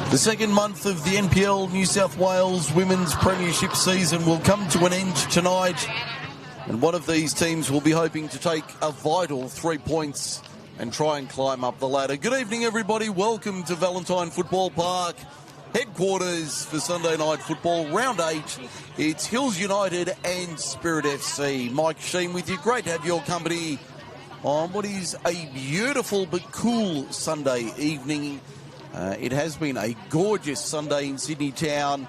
The second month of the NPL New South Wales Women's Premiership season will come to an end tonight, and one of these teams will be hoping to take a vital 3 points and try and climb up the ladder. Good evening, everybody. Welcome to Valentine Football Park, headquarters for Sunday night football, round 8. It's Hills United and Spirit FC. Mike Sheen with you. Great to have your company on what is a beautiful but cool Sunday evening. It has been a gorgeous Sunday in Sydney town,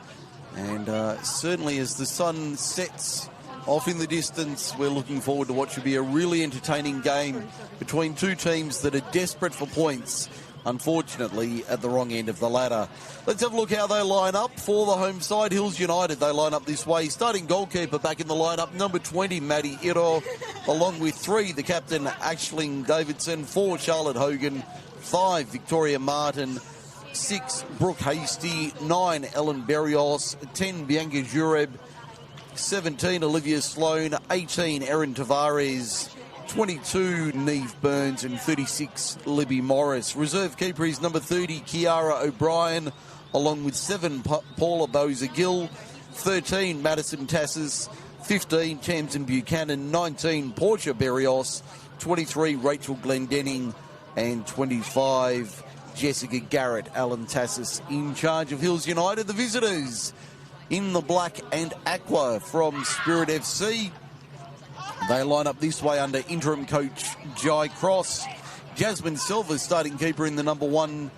and certainly as the sun sets off in the distance, we're looking forward to what should be a really entertaining game between two teams that are desperate for points, unfortunately at the wrong end of the ladder. Let's have a look how they line up for the home side. Hills United, they line up this way. Starting goalkeeper back in the lineup, number 20, Maddie Iro, along with 3, the captain, Aisling Davidson, 4, Charlotte Hogan, 5, Victoria Martin, 6, Brooke Hasty, 9, Ellen Berrios, 10, Bianca Jureb, 17, Olivia Sloan, 18, Erin Tavares, 22, Neve Burns, and 36, Libby Morris. Reserve keeper is number 30, Kiara O'Brien, along with 7, Paula Boza-Gill, 13, Madison Tassis, 15, Tamsin Buchanan, 19, Portia Berrios, 23, Rachel Glendenning, and 25, Jessica Garrett. Alan Tassis in charge of Hills United. The visitors in the black and aqua from Spirit FC. They line up this way under interim coach Jai Cross. Jasmine Silva, starting keeper in the number 1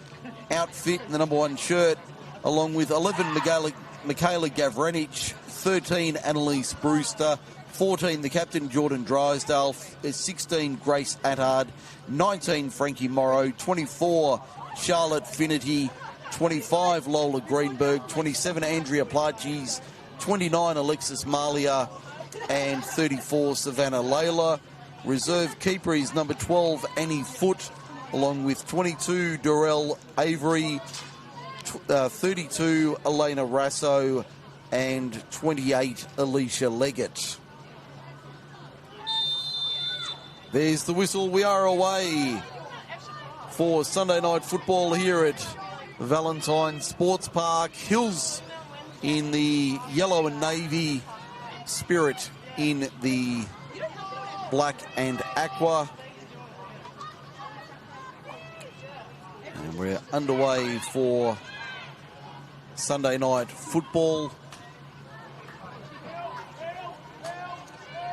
outfit and the number 1 shirt, along with 11, Michaela Gavranich, 13, Annalise Brewster, 14, the captain, Jordan Drysdale, 16, Grace Attard, 19, Frankie Morrow, 24, Charlotte Finity, 25, Lola Greenberg, 27, Andrea Plachis, 29, Alexis Malia, and 34, Savannah Layla. Reserve keeper is number 12, Annie Foote, along with 22, Dorel Avery, 32, Elena Rasso, and 28, Alicia Leggett. There's the whistle. We are away for Sunday night football here at Valentine Sports Park. Hills in the yellow and navy, Spirit in the black and aqua. And we're underway for Sunday night football.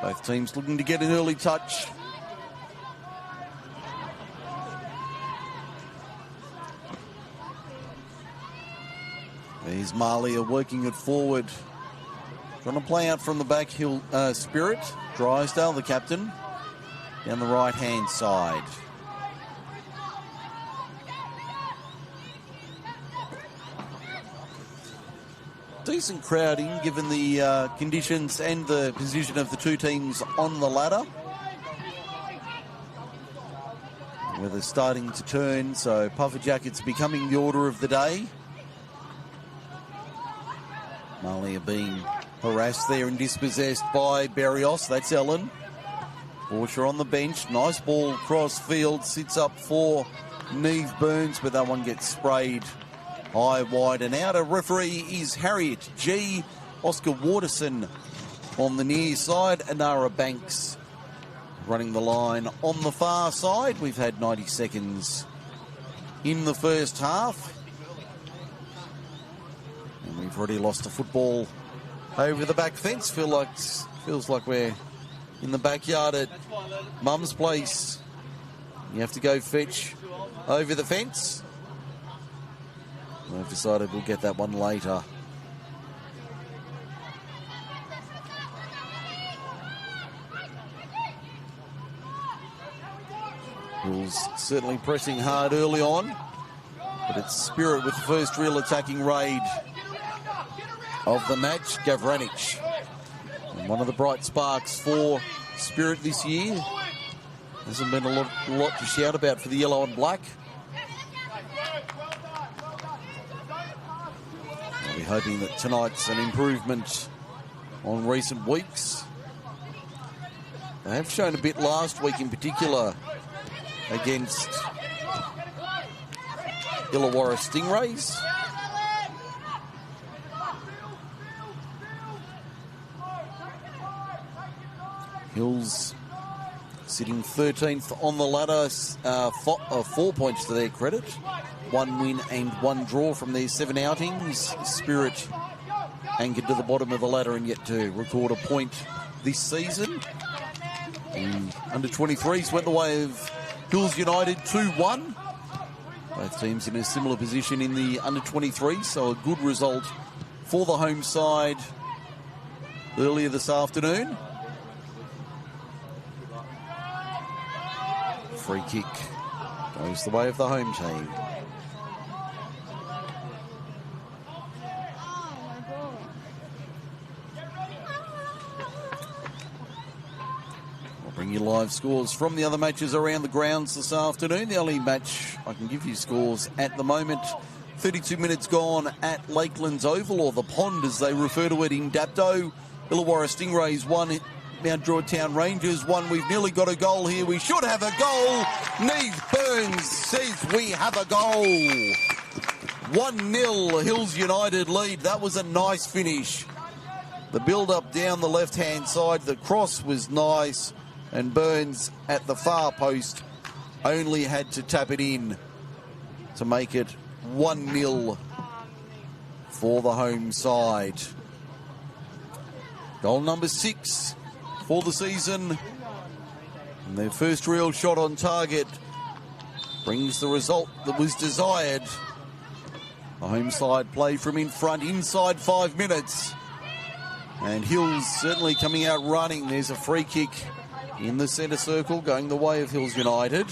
Both teams looking to get an early touch. There's Malia working it forward. Trying to play out from the back. Spirit, Drysdale, the captain, down the right-hand side. Decent crowding given the conditions and the position of the two teams on the ladder. Weather's starting to turn, so puffer jackets becoming the order of the day. Malia being harassed there and dispossessed by Berrios. That's Ellen. Portia on the bench. Nice ball cross field. Sits up for Neve Burns, but that one gets sprayed high, wide and out. A referee is Harriet G. Oscar Waterson on the near side. Anara Banks running the line on the far side. We've had 90 seconds in the first half. And we've already lost a football over the back fence. Feels like we're in the backyard at Mum's place. You have to go fetch over the fence. They've decided we'll get that one later. Hills certainly pressing hard early on, but it's Spirit with the first real attacking raid of the match. Gavranich, and one of the bright sparks for Spirit this year. Hasn't been a lot to shout about for the yellow and black. I'll be hoping that tonight's an improvement on recent weeks. They have shown a bit last week in particular against Illawarra Stingrays. Hills sitting 13th on the ladder, 4 points to their credit. 1 win and 1 draw from their 7 outings. Spirit anchored to the bottom of the ladder and yet to record a point this season. The under-23s went the way of Hills United 2-1. Both teams in a similar position in the under-23, so a good result for the home side earlier this afternoon. Free kick goes the way of the home team. I'll bring you live scores from the other matches around the grounds this afternoon. The only match I can give you scores at the moment, 32 minutes gone at Lakeland's Oval, or the Pond as they refer to it in Dapto. Illawarra Stingrays 1, Mount Druitt Town Rangers 1. We've nearly got a goal here. We should have a goal. Neve Burns says we have a goal. 1-0 Hills United lead. That was a nice finish. The build-up down the left-hand side. The cross was nice. And Burns at the far post only had to tap it in to make it 1-0 for the home side. Goal number 6 for the season. And their first real shot on target brings the result that was desired. The home side play from in front inside 5 minutes. And Hills certainly coming out running. There's a free kick in the centre circle going the way of Hills United.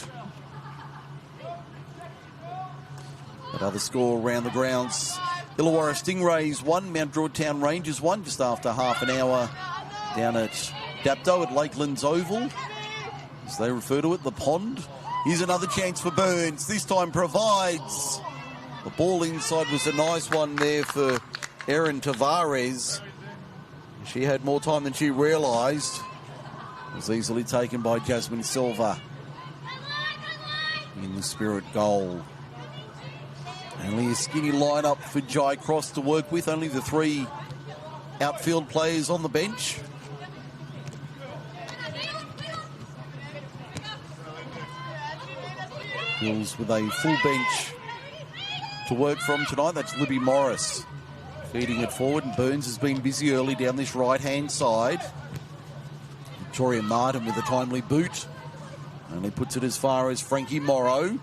Another score around the grounds. Illawarra Stingrays 1, Mount Druitt Town Rangers 1, just after half an hour down at Dapto at Lakeland's Oval, as they refer to it, the Pond. Here's another chance for Burns. This time provides. The ball inside was a nice one there for Erin Tavares. She had more time than she realised. It was easily taken by Jasmine Silva in the Spirit goal. Only a skinny lineup for Jai Cross to work with. Only the 3 outfield players on the bench. Hills with a full bench to work from tonight. That's Libby Morris feeding it forward, and Burns has been busy early down this right-hand side. Victoria Martin with a timely boot. Only puts it as far as Frankie Morrow.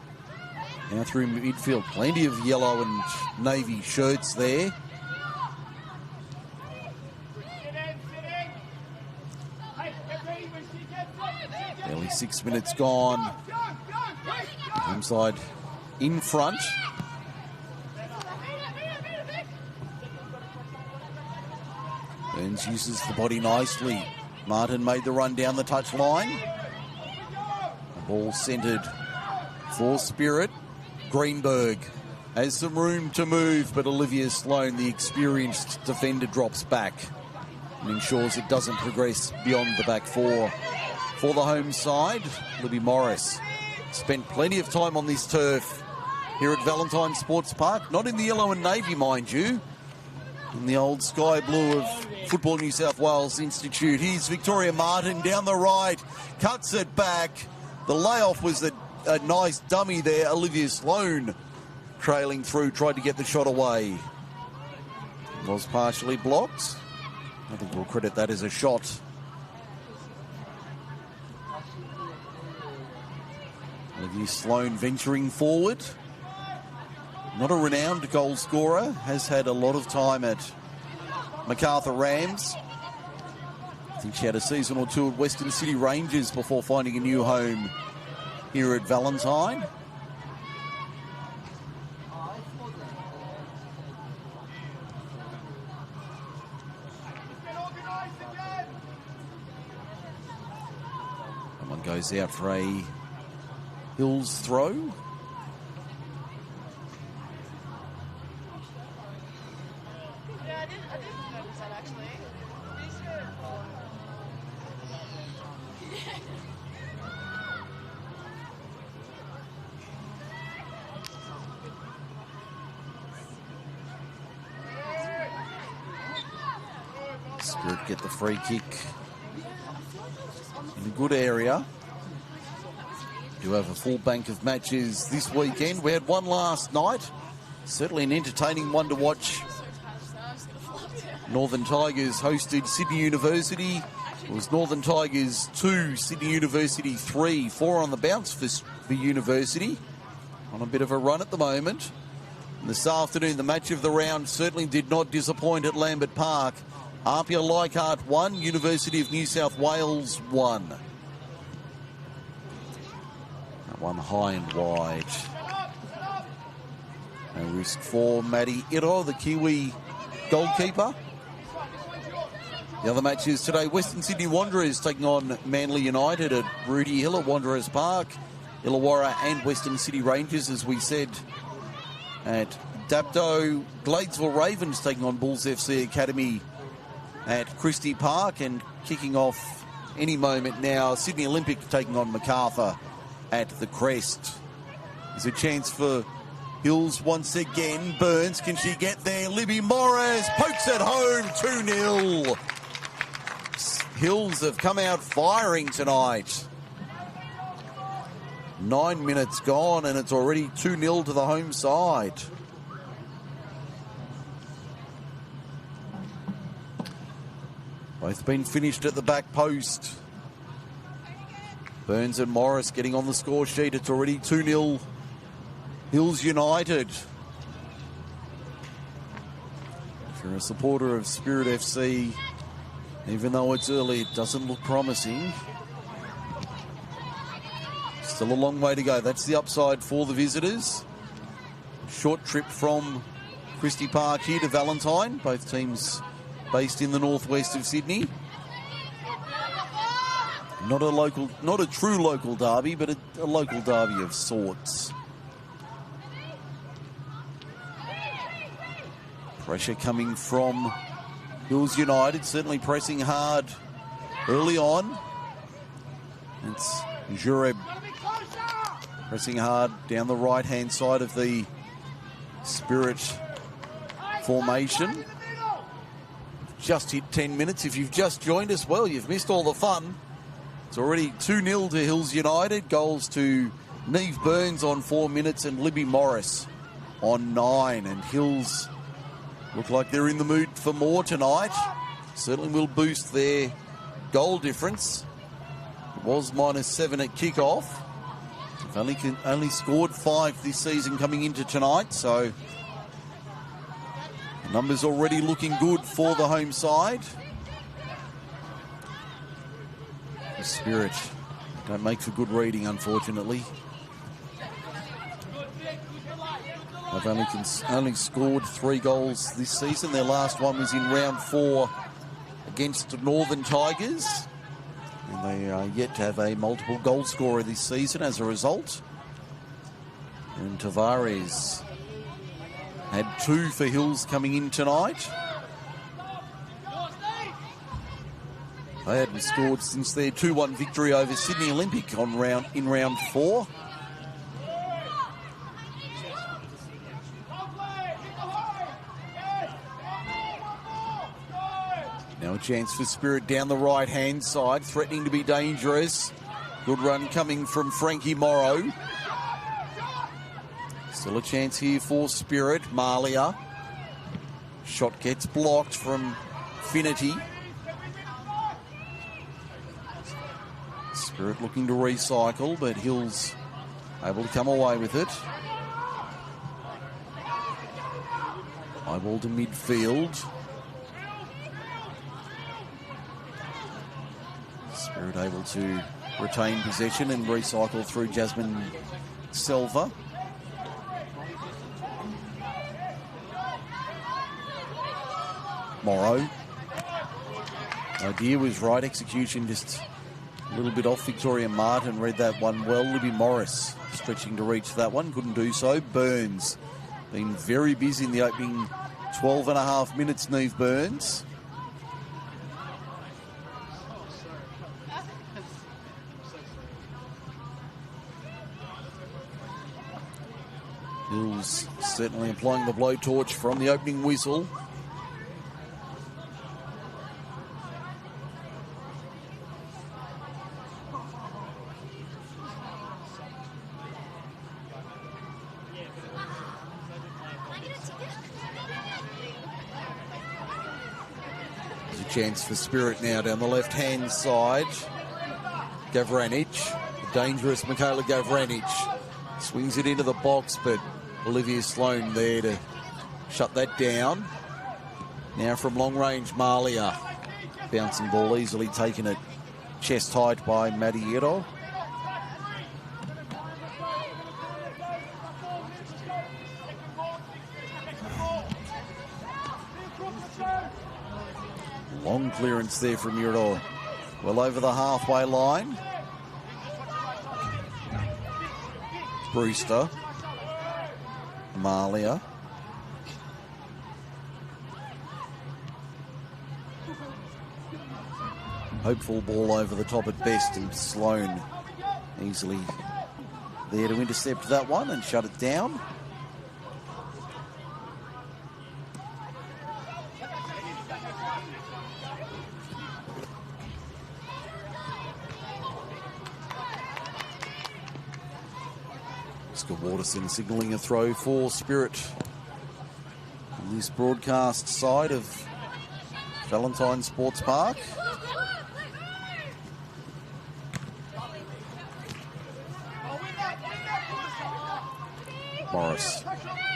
Now through midfield, plenty of yellow and navy shirts there. Nearly 6 minutes gone. Home side in front. Burns uses the body nicely. Martin made the run down the touch line. The ball centred for Spirit. Greenberg has some room to move, but Olivia Sloan, the experienced defender, drops back and ensures it doesn't progress beyond the back 4. For the home side, Libby Morris spent plenty of time on this turf here at Valentine Sports Park. Not in the yellow and navy, mind you. In the old sky blue of Football New South Wales Institute. Here's Victoria Martin down the right. Cuts it back. The layoff was a nice dummy there. Olivia Sloan trailing through, tried to get the shot away. Was partially blocked. I think we'll credit that as a shot. Olivia Sloan venturing forward. Not a renowned goal scorer. Has had a lot of time at MacArthur Rams. I think she had a season or 2 at Western City Rangers before finding a new home here at Valentine. Someone goes out for a Hills throw. Spirit get the free kick. in a good area. Do have a full bank of matches this weekend. We had one last night. Certainly an entertaining one to watch. Northern Tigers hosted Sydney University. It was Northern Tigers 2, Sydney University 3. 4 on the bounce for University. On a bit of a run at the moment. And this afternoon, the match of the round certainly did not disappoint at Lambert Park. Apia Leichhardt 1, University of New South Wales 1. That one high and wide. No risk for Matty Ito, the Kiwi goalkeeper. The other matches today, Western Sydney Wanderers taking on Manly United at Rudy Hill at Wanderers Park. Illawarra and Western City Rangers, as we said, at Dapto. Gladesville Ravens taking on Bulls FC Academy at Christie Park, and kicking off any moment now, Sydney Olympic taking on Macarthur at the Crest. There's a chance for Hills once again. Burns, can she get there? Libby Morris pokes it home, 2-0. Hills have come out firing tonight. 9 minutes gone and it's already 2-0 to the home side. Both been finished at the back post. Burns and Morris getting on the score sheet. It's already 2-0 Hills United. If you're a supporter of Spirit FC, even though it's early, it doesn't look promising. Still a long way to go. That's the upside for the visitors. Short trip from Christie Park here to Valentine. Both teams based in the northwest of Sydney. Not a true local derby, but a local derby of sorts. Pressure coming from Hills United, certainly pressing hard early on. It's Jureb pressing hard down the right-hand side of the Spirit formation. Just hit 10 minutes. If you've just joined us, well, you've missed all the fun. It's already 2-0 to Hills United. Goals to Neve Burns on 4 minutes and Libby Morris on 9. And Hills look like they're in the mood for more tonight. Certainly will boost their goal difference. It was -7 at kickoff. They've only scored 5 this season coming into tonight, so numbers already looking good for the home side. The Spirit don't make for good reading, unfortunately. They've only scored 3 goals this season. Their last one was in round 4 against Northern Tigers. And they are yet to have a multiple goal scorer this season as a result. And Tavares had 2 for Hills coming in tonight. They hadn't scored since their 2-1 victory over Sydney Olympic in round 4. Now a chance for Spirit down the right-hand side, threatening to be dangerous. Good run coming from Frankie Morrow. Still a chance here for Spirit. Malia. Shot gets blocked from Finity. Spirit looking to recycle, but Hills able to come away with it. High ball to midfield. Spirit able to retain possession and recycle through Jasmine Selva. Morrow. Idea was right, execution just a little bit off. Victoria Martin read that one well. Libby Morris stretching to reach that one, couldn't do so. Burns been very busy in the opening 12 and a half minutes, Neve Burns. Hills certainly applying the blowtorch from the opening whistle. Chance for Spirit now down the left-hand side. Gavranic, the dangerous Michaela Gavranic, swings it into the box, but Olivia Sloan there to shut that down. Now from long range, Malia. Bouncing ball easily taken at chest height by Madiero. Long clearance there from Uro. Well over the halfway line. Brewster. Malia. Hopeful ball over the top at best, and Sloan easily there to intercept that one and shut it down. Oscar Waterson signalling a throw for Spirit on this broadcast side of Valentine Sports Park. Morris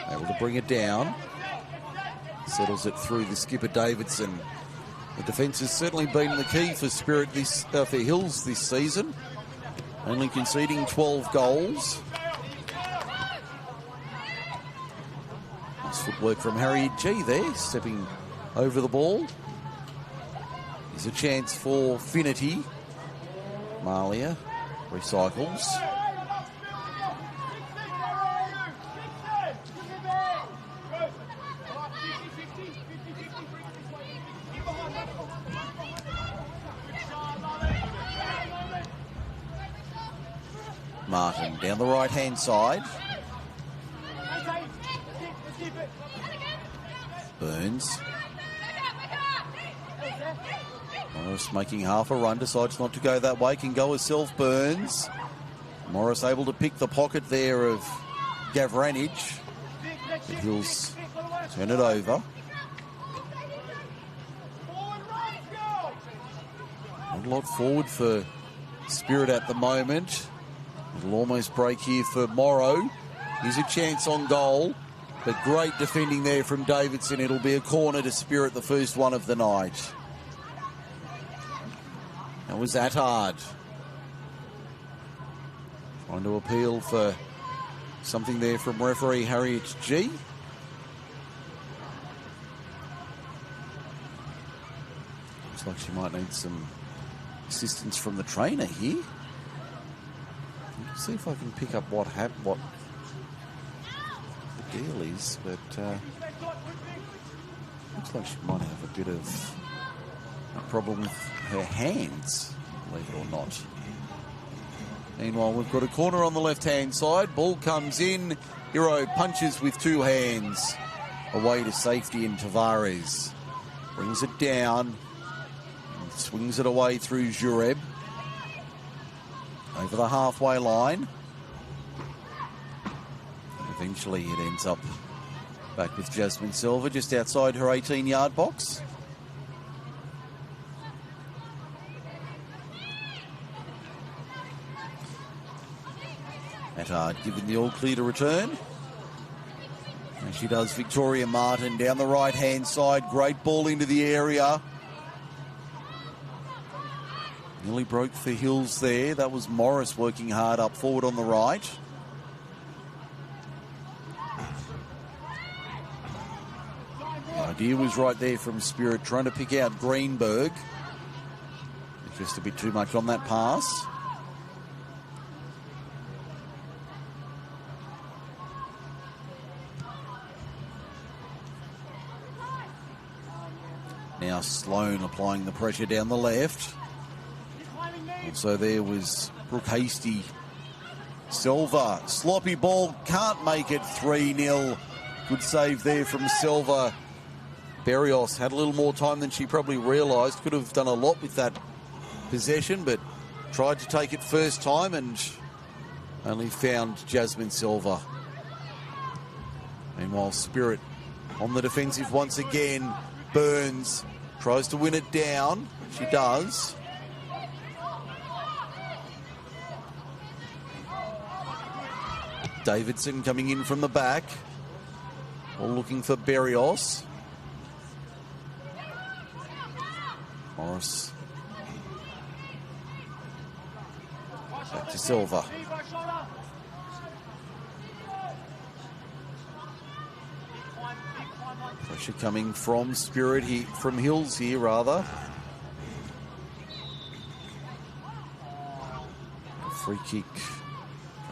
able to bring it down. Settles it through the skipper Davidson. The defence has certainly been the key for Spirit for Hills this season. Only conceding 12 goals. Nice footwork from Harriet G there, stepping over the ball. There's a chance for Finity. Malia recycles. Martin down the right-hand side. Burns. Morris making half a run, decides not to go that way, can go herself, Burns. Morris able to pick the pocket there of Gavranic. The Hills turn it over. Not a lot forward for Spirit at the moment. It'll almost break here for Morrow. Here's a chance on goal, but great defending there from Davidson. It'll be a corner to Spirit, the first one of the night. That was Attard. Trying to appeal for something there from referee Harriet G. Looks like she might need some assistance from the trainer here. See if I can pick up what the deal is, but looks like she might have a bit of a problem with her hands, believe it or not. Meanwhile, we've got a corner on the left-hand side. Ball comes in. Hero punches with two hands away to safety, and Tavares brings it down and swings it away through Jureb. Over the halfway line. Eventually it ends up back with Jasmine Silva just outside her 18-yard box. Attard given the all clear to return. And she does Victoria Martin down the right-hand side. Great ball into the area. Nearly broke for Hills there. That was Morris working hard up forward on the right. The idea was right there from Spirit, trying to pick out Greenberg. It's just a bit too much on that pass. Now Sloan applying the pressure down the left. Also there was Brooke Hasty. Silva, sloppy ball, can't make it 3-0. Good save there from Silva. Berrios had a little more time than she probably realised. Could have done a lot with that possession, but tried to take it first time and only found Jasmine Silva. Meanwhile, Spirit on the defensive once again. Burns Tries to win it down. She does. Davidson coming in from the back. All looking for Berrios. Morris. Back to Silva. Pressure coming from Spirit here, from Hills here rather. A free kick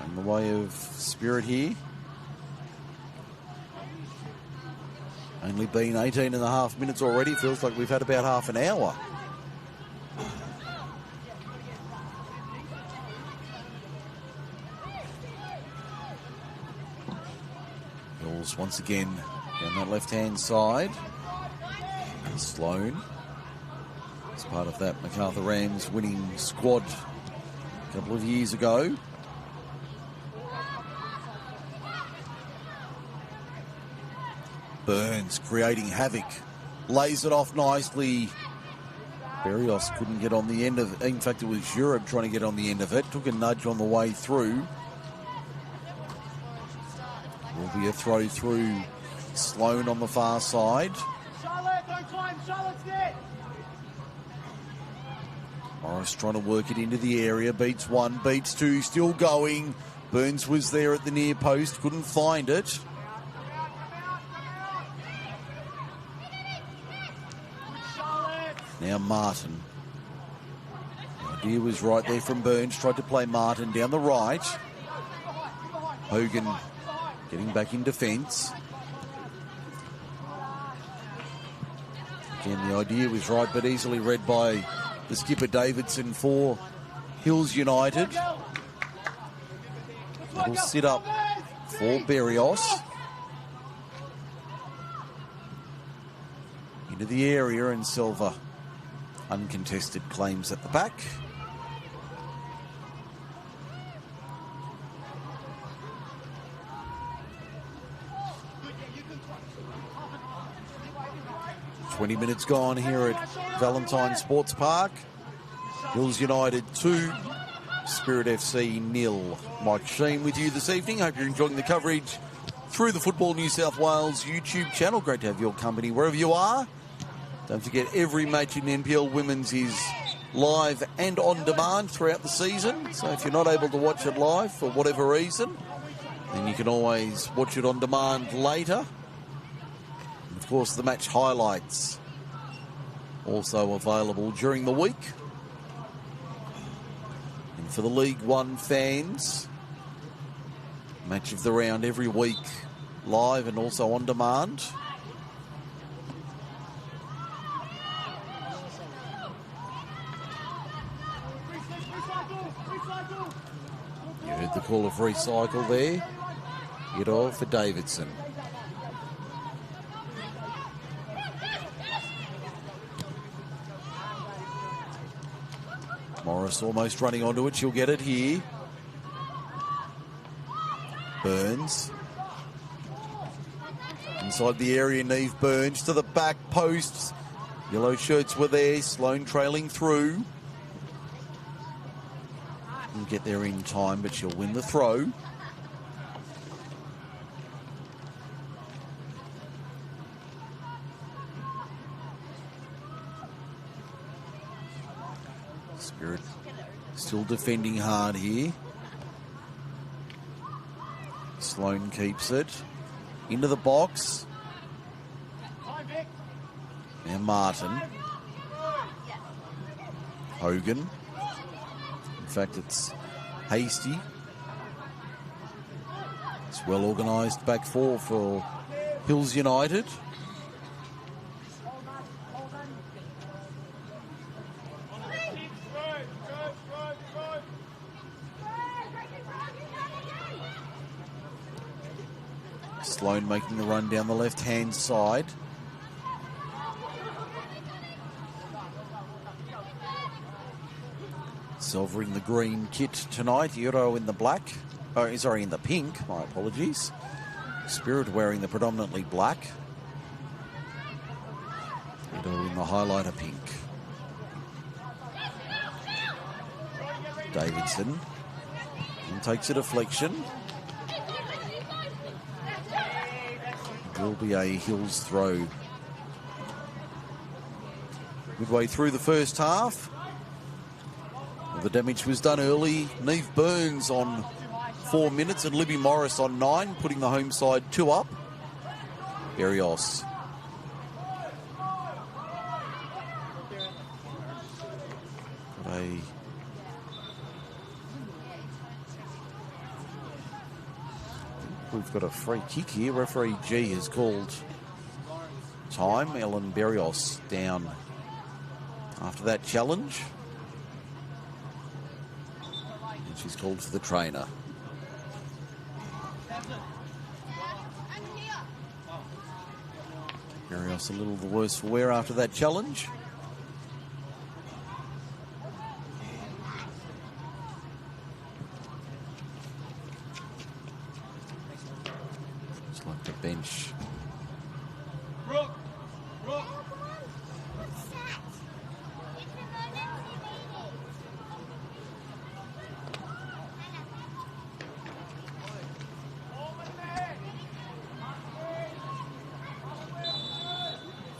in the way of Spirit here. Only been 18 and a half minutes already. Feels like we've had about half an hour. Hills once again down that left-hand side. And Sloan, as part of that MacArthur Rams winning squad a couple of years ago. Burns creating havoc. Lays it off nicely. Berrios couldn't get on the end of it. In fact, it was Europe trying to get on the end of it. Took a nudge on the way through. Will be a throw through. Sloan on the far side. Morris trying to work it into the area. Beats one, beats two, still going. Burns was there at the near post, couldn't find it. Now Martin. The idea was right there from Burns. Tried to play Martin down the right. Hogan getting back in defence. Again, the idea was right, but easily read by the skipper Davidson for Hills United. It'll sit up for Berrios. Into the area, and Silva uncontested claims at the back. "20 minutes gone here at Valentine Sports Park. Hills United 2, Spirit FC 0. Mike Sheen with you this evening. Hope you're enjoying the coverage through the Football New South Wales YouTube channel. Great to have your company wherever you are. Don't forget, every match in NPL Women's is live and on demand throughout the season. So if you're not able to watch it live for whatever reason, then you can always watch it on demand later. And of course, the match highlights also available during the week. And for the League One fans, match of the round every week, live and also on demand. You heard the call of recycle there. Get off for Davidson. Morris almost running onto it. She'll get it here. Burns. Inside the area, Neve Burns to the back post. Yellow shirts were there. Sloan trailing through. Didn't get there in time, but she'll win the throw. Spirit still defending hard here. Sloan keeps it. Into the box. Now Martin. Hogan. In fact, it's Hasty. It's well organised back four for Hills United. Sloan making the run down the left-hand side. Silver in the green kit tonight. Euro in the black. Oh, sorry, in the pink. My apologies. Spirit wearing the predominantly black. Shadow in the highlighter pink. Davidson and takes a deflection. It will be a Hills throw. Midway through the first half. Well, the damage was done early. Neve Burns on 4 minutes and Libby Morris on 9, putting the home side 2 up. Berrios. We've got a free kick here. Referee G has called time. Ellen Berrios down after that challenge. And she's called for the trainer. Berrios a little the worse for wear after that challenge. It's like the bench.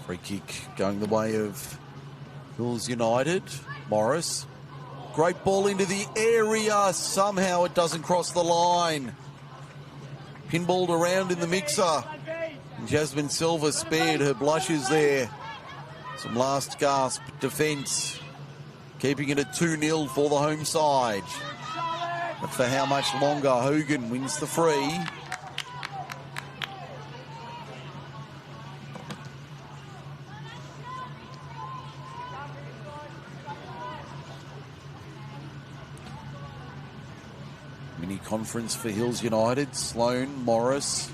Free kick going the way of Hills United. Morris. Great ball into the area. Somehow it doesn't cross the line. Pinballed around in the mixer. And Jasmine Silva spared her blushes there. Some last gasp defence. Keeping it at 2-0 for the home side. But for how much longer? Hogan wins the free. Mini conference for Hills United. Sloan, Morris.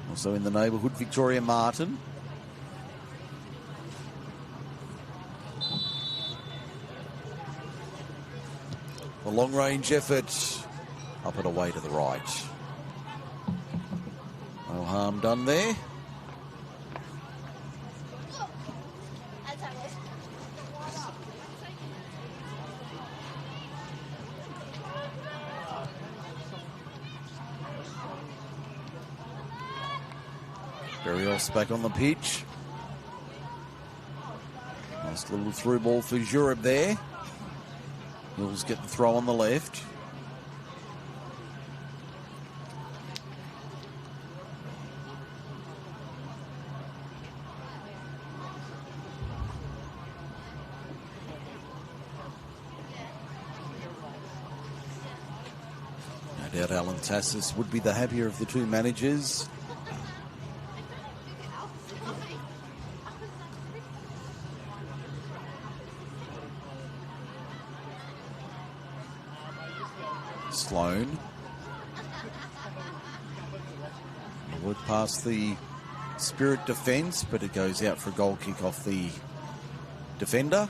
Also in the neighbourhood, Victoria Martin. The long range effort up and away to the right. No harm done there. Berrios back on the pitch. Nice little through ball for Jureb there. Hills get the throw on the left. No doubt Alan Tassis would be the happier of the two managers. Sloan. Would pass the Spirit defence, but it goes out for a goal kick off the defender.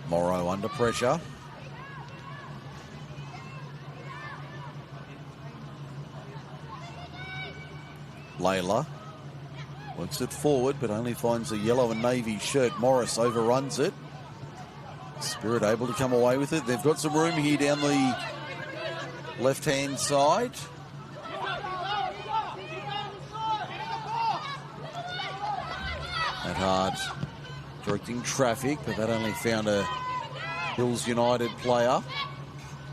Morrow under pressure. Layla works it forward, but only finds a yellow and navy shirt. Morris overruns it. Spirit able to come away with it. They've got some room here down the left-hand side. That hard directing traffic, but that only found a Hills United player.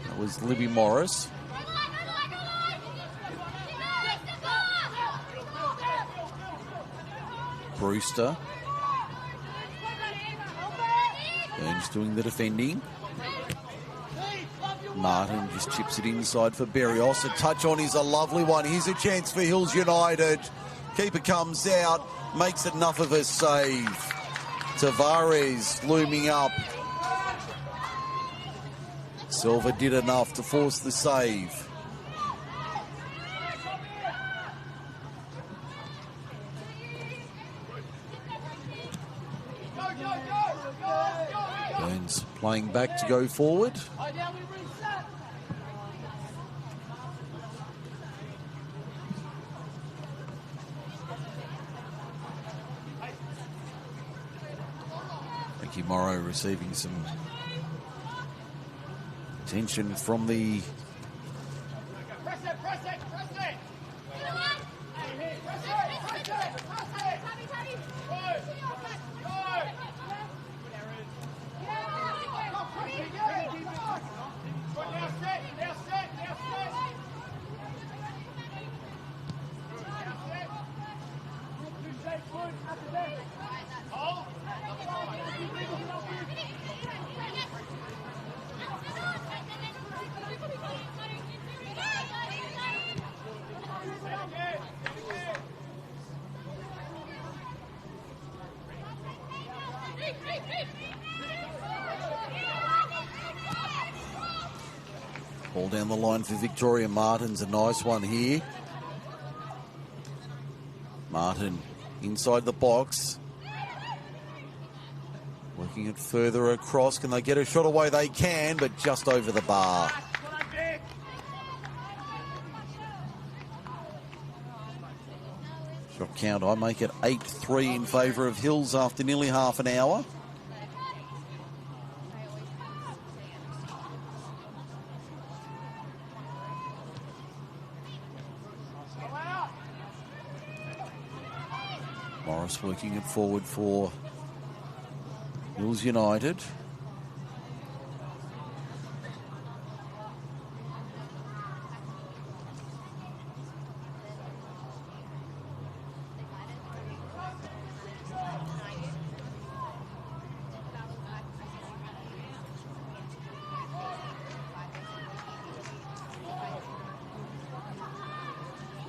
That was Libby Morris. Brewster. Burns doing the defending. Martin just chips it inside for Berrios. A touch on is a lovely one. Here's a chance for Hills United. Keeper comes out, makes it enough of a save. Tavares looming up. Silva did enough to force the save. Burns playing back to go forward. Ricky Morrow receiving some attention from the ball down the line for Victoria. Martin's a nice one here. Martin inside the box. Working it further across. Can they get a shot away? They can, but just over the bar. Shot count, I make it 8-3 in favour of Hills after nearly half an hour. Morris working it forward for Hills United.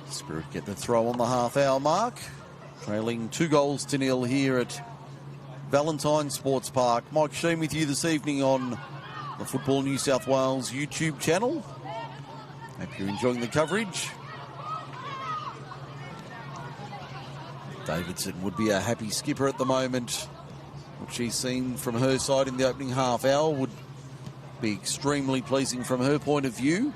Spirit get the throw on the half-hour mark. Trailing 2-0 here at Valentine Sports Park. Mike Sheen with you this evening on the Football New South Wales YouTube channel. Hope you're enjoying the coverage. Davidson would be a happy skipper at the moment. What she's seen from her side in the opening half hour would be extremely pleasing from her point of view.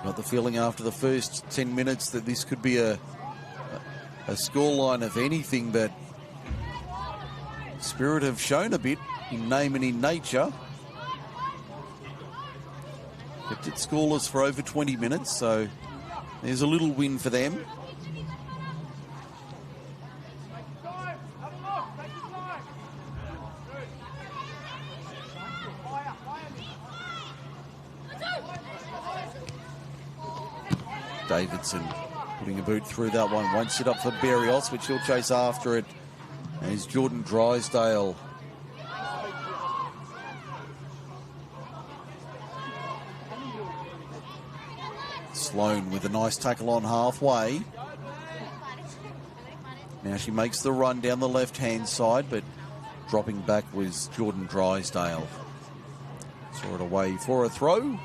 Got the feeling after the first 10 minutes that this could be a scoreline of anything, but Spirit have shown a bit in name and in nature. Kept it scoreless for over 20 minutes, so there's a little win for them. Davidson putting a boot through that one. Won't sit up for Berrios, which he'll chase after it. And it's Jordan Drysdale. Sloan with a nice tackle on halfway. Now she makes the run down the left-hand side, but dropping back was Jordan Drysdale. Saw it away for a throw.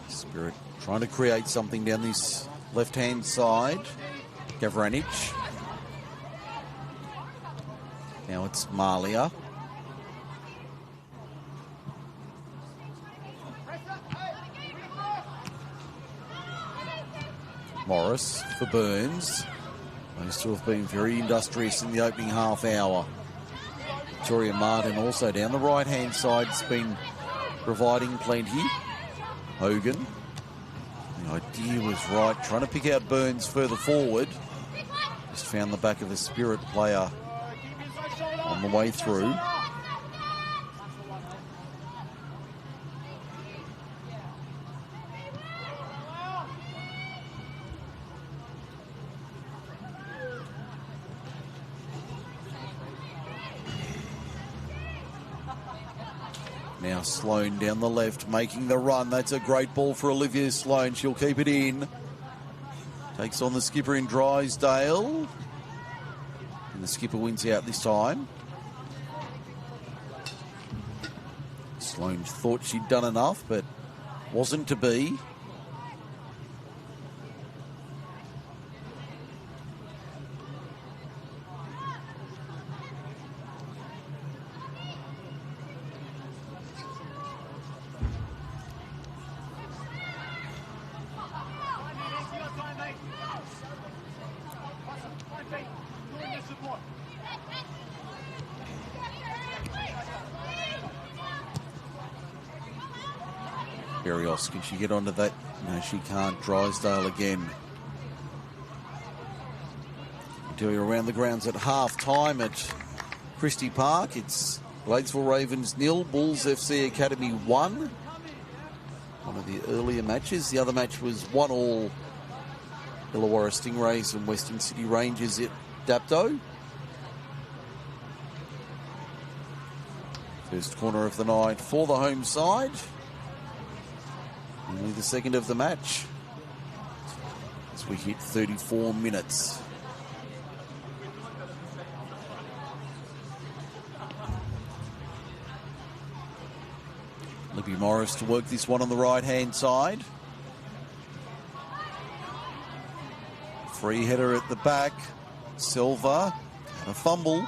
Spirit trying to create something down this left-hand side. Gavranich. Now it's Malia. Morris for Burns. Those two have been very industrious in the opening half hour. Victoria Martin also down the right-hand side has been providing plenty. Hogan. The idea was right, trying to pick out Burns further forward. Just found the back of a Spirit player on the way through. Now Sloan down the left, making the run. That's a great ball for Olivia Sloan. She'll keep it in. Takes on the skipper in Drysdale. And the skipper wins out this time. Sloane thought she'd done enough, but wasn't to be. Berrios, can she get onto that? No, she can't. Drysdale again. Until you're around the grounds at half-time at Christie Park. It's Bladesville Ravens 0, Bulls FC Academy 1. One of the earlier matches. The other match was 1-1 Illawarra Stingrays and Western City Rangers at Dapto. First corner of the night for the home side. Only the second of the match as we hit 34 minutes. Libby Morris to work this one on the right-hand side. Free header at the back. Silva had a fumble.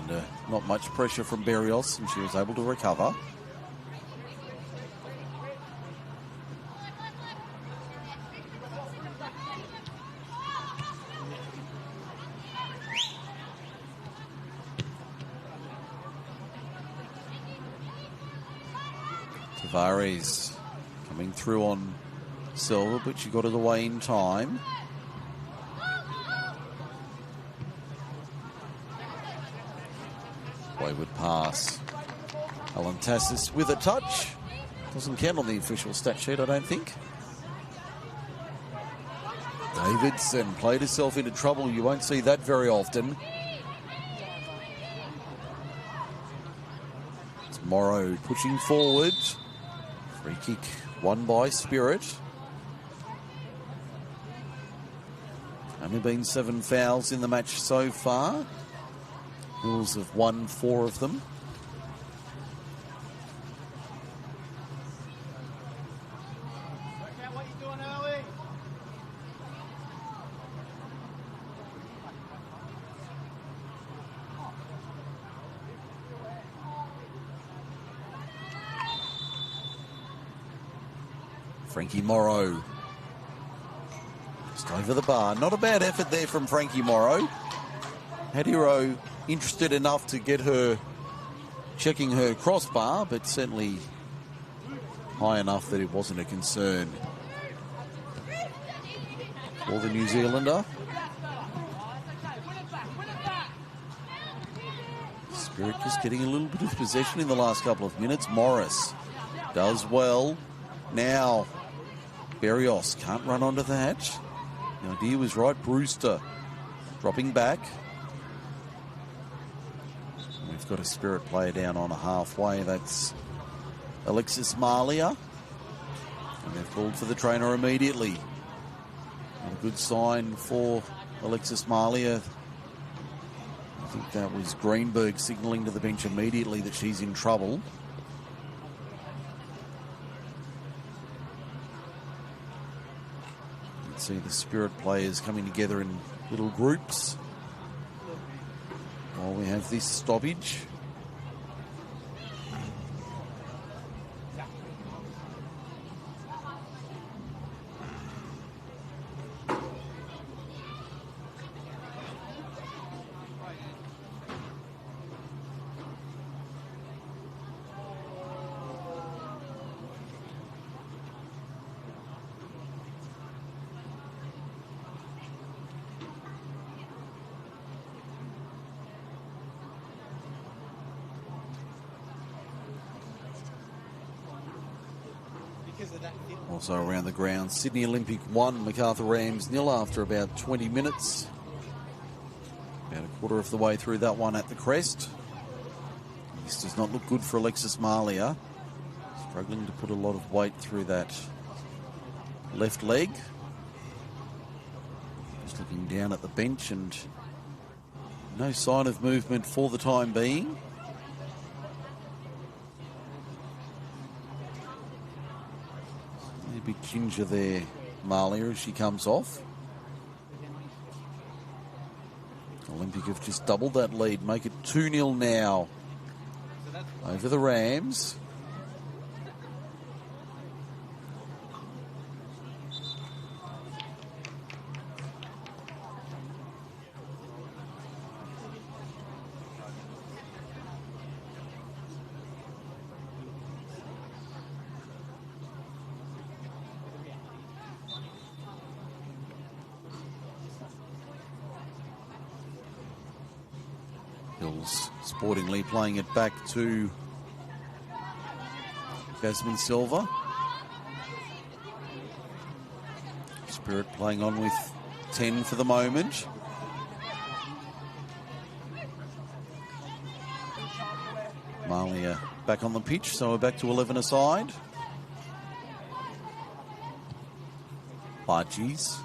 Under not much pressure from Berrios, and she was able to recover. Tavares coming through on Silva, but she got it away in time. Wayward pass. Alan Tassis with a touch. Doesn't count on the official stat sheet, I don't think. Davidson played herself into trouble. You won't see that very often. It's Morrow pushing forward. Free kick won by Spirit. Only been 7 fouls in the match so far. Bulls have won 4 of them. What are you doing early? Frankie Morrow. Just over the bar. Not a bad effort there from Frankie Morrow. Hadiro interested enough to get her checking her crossbar, but certainly high enough that it wasn't a concern for the New Zealander. Spirit just getting a little bit of possession in the last couple of minutes. Morris does well. Now Berrios can't run onto that. The idea was right. Brewster dropping back. And we've got a Spirit player down on a halfway. That's Alexis Malia. And they've called for the trainer immediately. And a good sign for Alexis Malia. I think that was Greenberg signalling to the bench immediately that she's in trouble. See the Spirit players coming together in little groups while we have this stoppage. Also around the ground, Sydney Olympic 1, MacArthur Rams 0 after about 20 minutes. About a quarter of the way through that one at the crest. This does not look good for Alexis Malia. Struggling to put a lot of weight through that left leg. Just looking down at the bench and no sign of movement for the time being. A bit ginger there, Malia, as she comes off. Olympic have just doubled that lead, make it 2-0 now over the Rams. Hills sportingly playing it back to Jasmine Silva. Spirit playing on with 10 for the moment. Malia back on the pitch, so we're back to 11 aside. Bargies,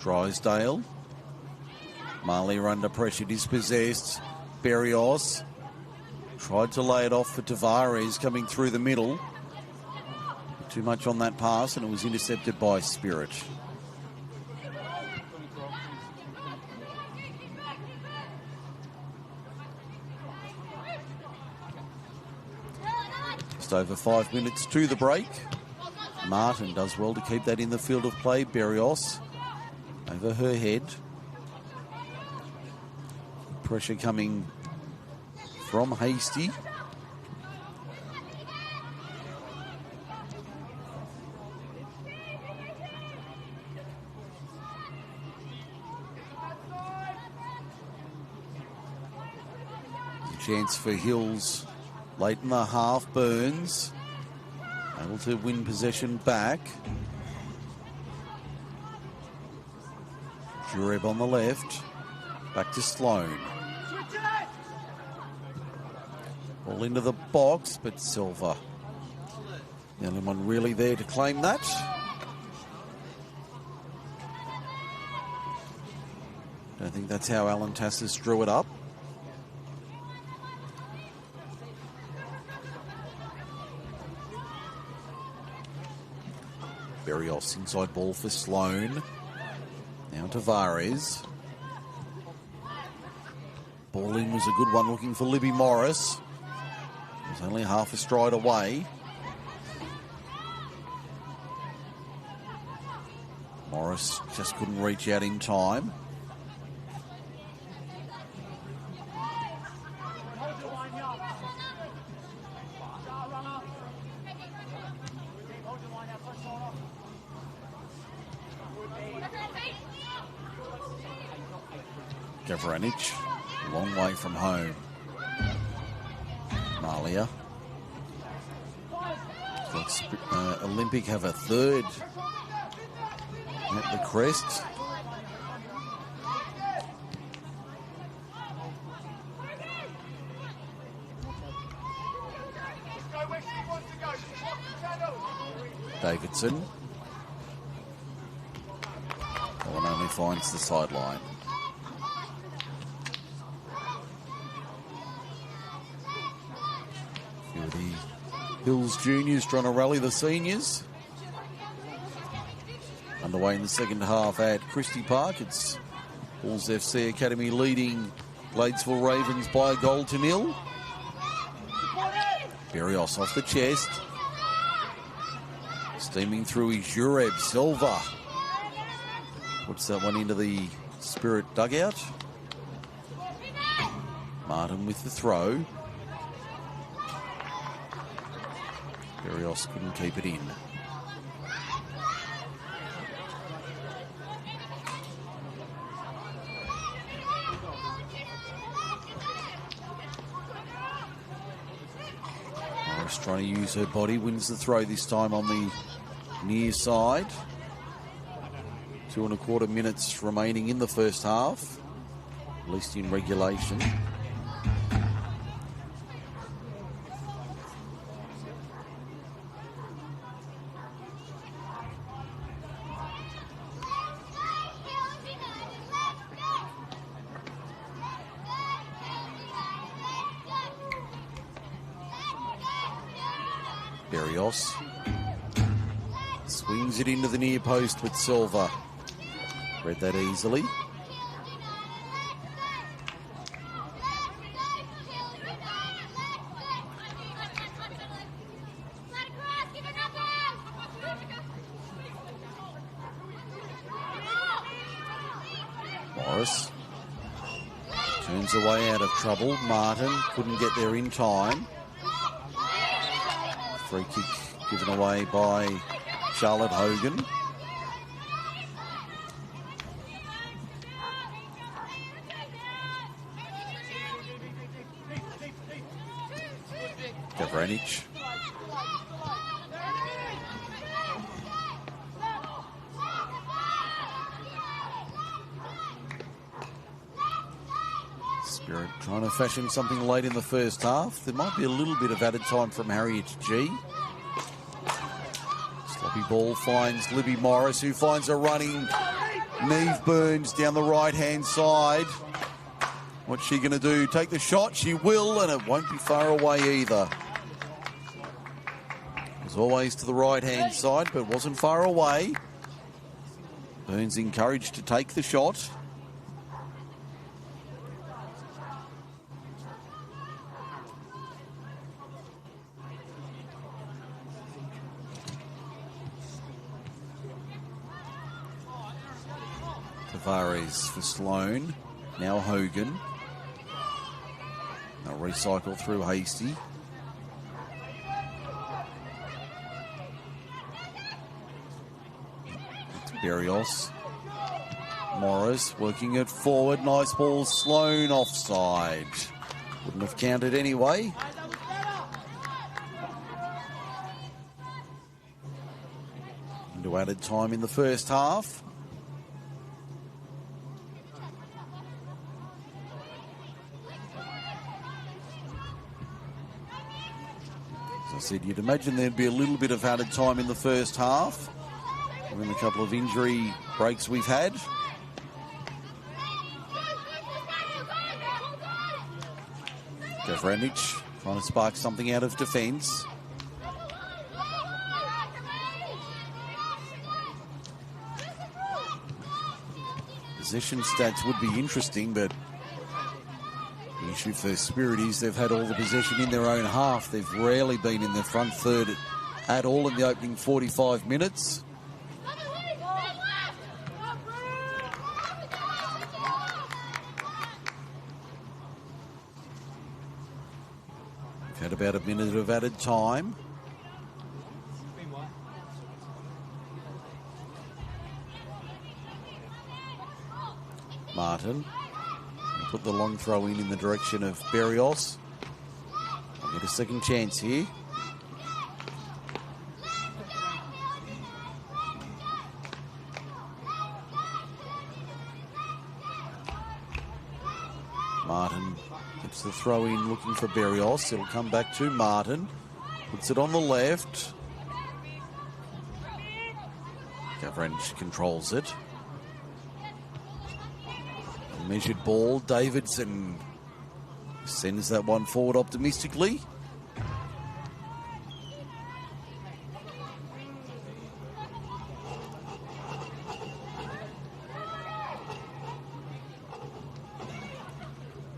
Drysdale. Malia under pressure, dispossessed. Berrios tried to lay it off for Tavares coming through the middle. Too much on that pass and it was intercepted by Spirit. Just over 5 minutes to the break. Martin does well to keep that in the field of play. Berrios over her head. Pressure coming from Hasty. Chance for Hills late in the half. Burns able to win possession back. Jureb on the left. Back to Sloan. Ball into the box, but Silva, the only one really there to claim that. Don't think that's how Alan Tassis drew it up. Berrios inside ball for Sloan. Now Tavares. Ball in was a good one, looking for Libby Morris. It was only half a stride away. Morris just couldn't reach out in time. Gavranich, long way from home. Malia. Olympic have a third at the crest. Davidson. That one only finds the sideline. Hills juniors trying to rally the seniors. Underway in the second half at Christie Park. It's Bulls FC Academy leading Bladesville Ravens by a goal to 0. Berrios off the chest. Steaming through his Jureb. Silva puts that one into the Spirit dugout. Martin with the throw. Berrios couldn't keep it in. Morris trying to use her body, wins the throw this time on the near side. 2.25 minutes remaining in the first half, at least in regulation. Berrios swings it into the near post with Silva. Read that easily. Morris turns away out of trouble. Martin couldn't get there in time. Free kick given away by Charlotte Hogan. Gavranich. Spirit trying to fashion something late in the first half. There might be a little bit of added time from Harriet G. Sloppy ball finds Libby Morris, who finds a running Neve Burns down the right-hand side. What's she going to do? Take the shot? She will, and it won't be far away either. It was always to the right-hand side, but wasn't far away. Burns encouraged to take the shot. Tavares for Sloane. Now Hogan. They'll recycle through Hasty. It's Berrios. Morris working it forward. Nice ball. Sloane offside. Wouldn't have counted anyway. Into added time in the first half. As I said, you'd imagine there'd be a little bit of added time in the first half, given a couple of injury breaks we've had. Gavranich trying to spark something out of defence. Possession stats would be interesting, but the issue for Spirit is they've had all the possession in their own half. They've rarely been in the front third at all in the opening 45 minutes. We've had about a minute of added time. Martin put the long throw in the direction of Berrios. I'll get a second chance here. Martin gets the throw in looking for Berrios. It'll come back to Martin. Puts it on the left. Gavranich controls it. Measured ball. Davidson sends that one forward optimistically.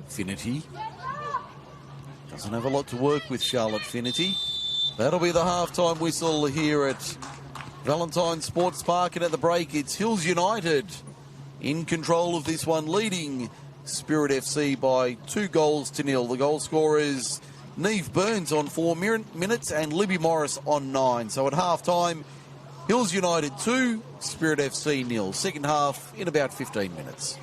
Finity doesn't have a lot to work with, Charlotte Finity. That'll be the halftime whistle here at Valentine Sports Park, and at the break it's Hills United in control of this one, leading Spirit FC by 2-0. The goal scorers Neve Burns on 4 minutes and Libby Morris on 9. So at half-time, Hills United 2, Spirit FC 0. Second half in about 15 minutes.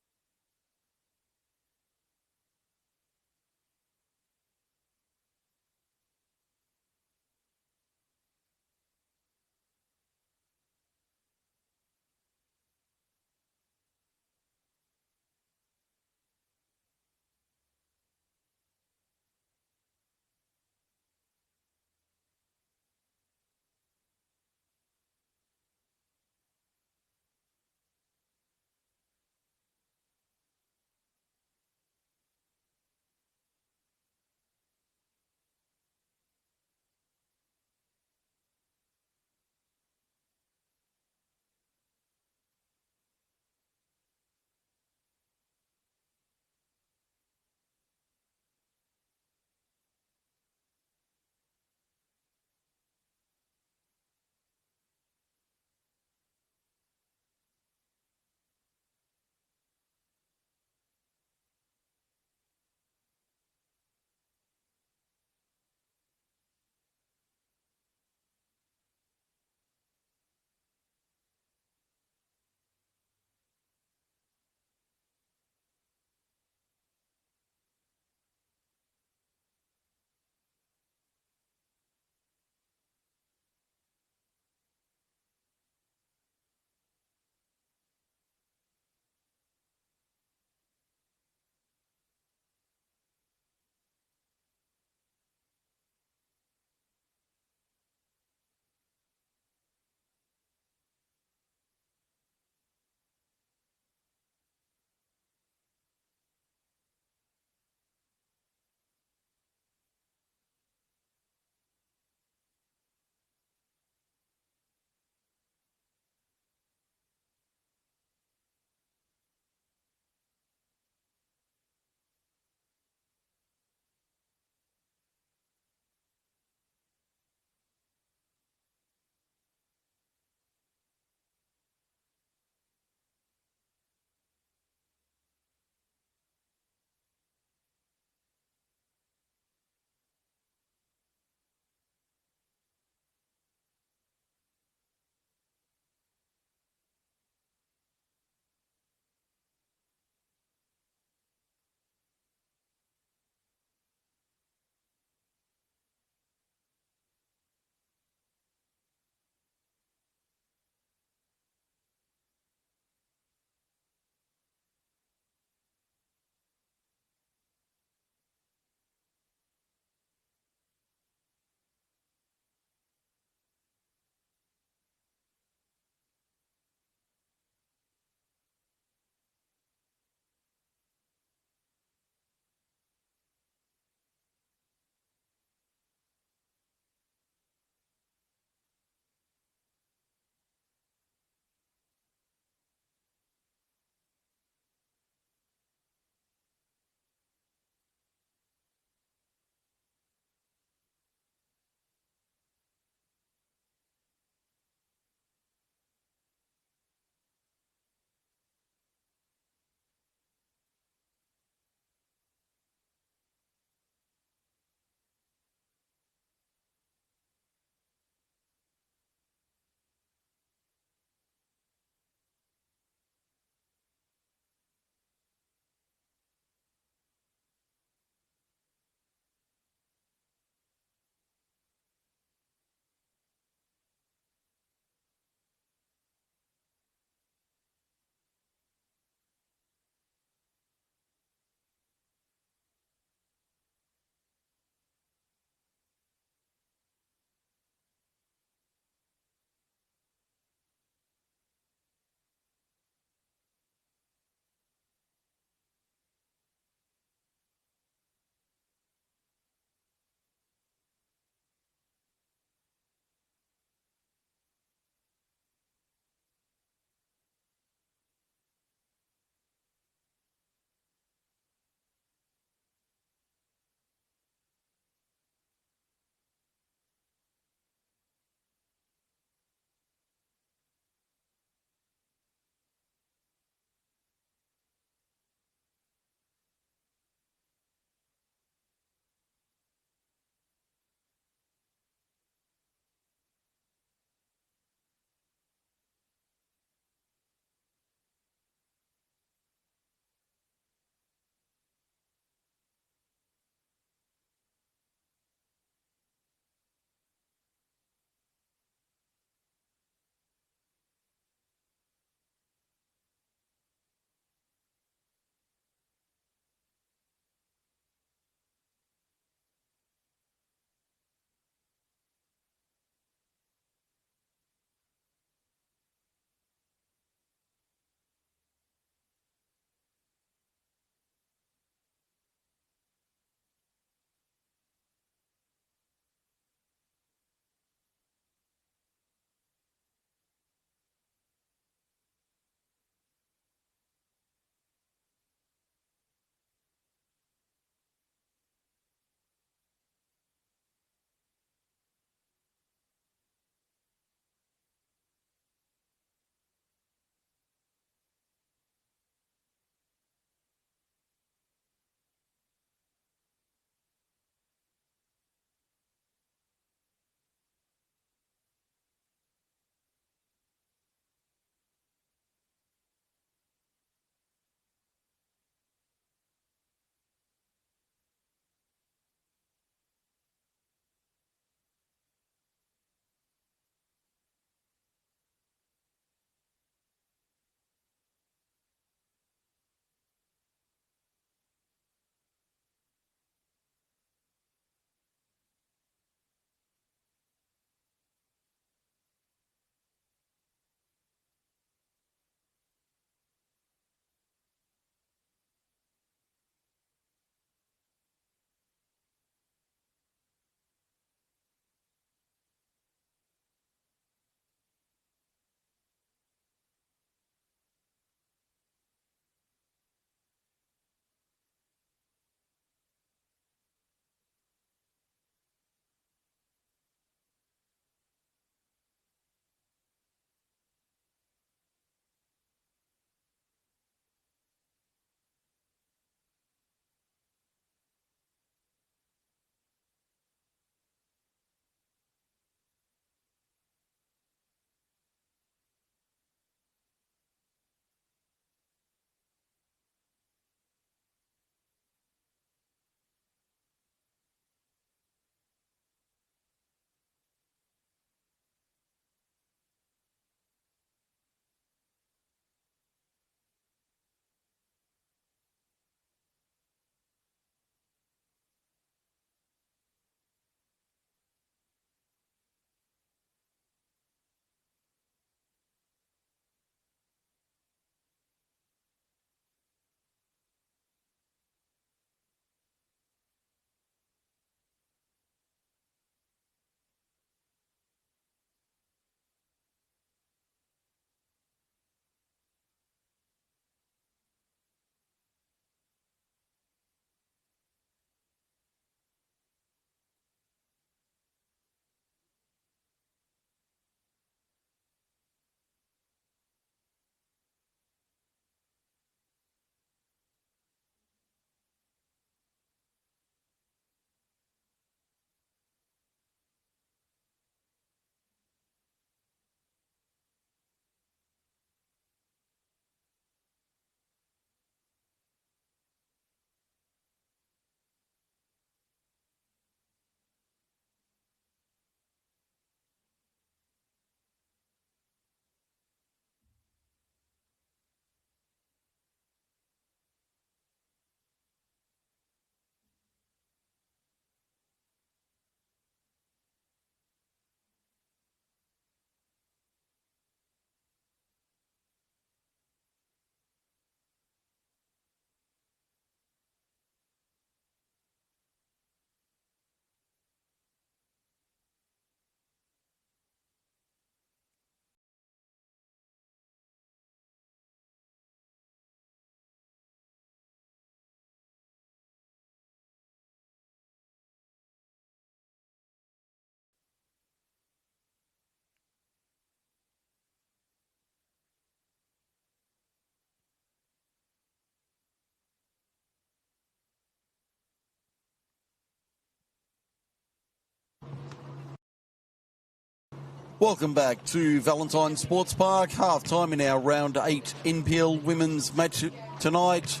Welcome back to Valentine Sports Park. Half-time in our Round 8 NPL women's match tonight.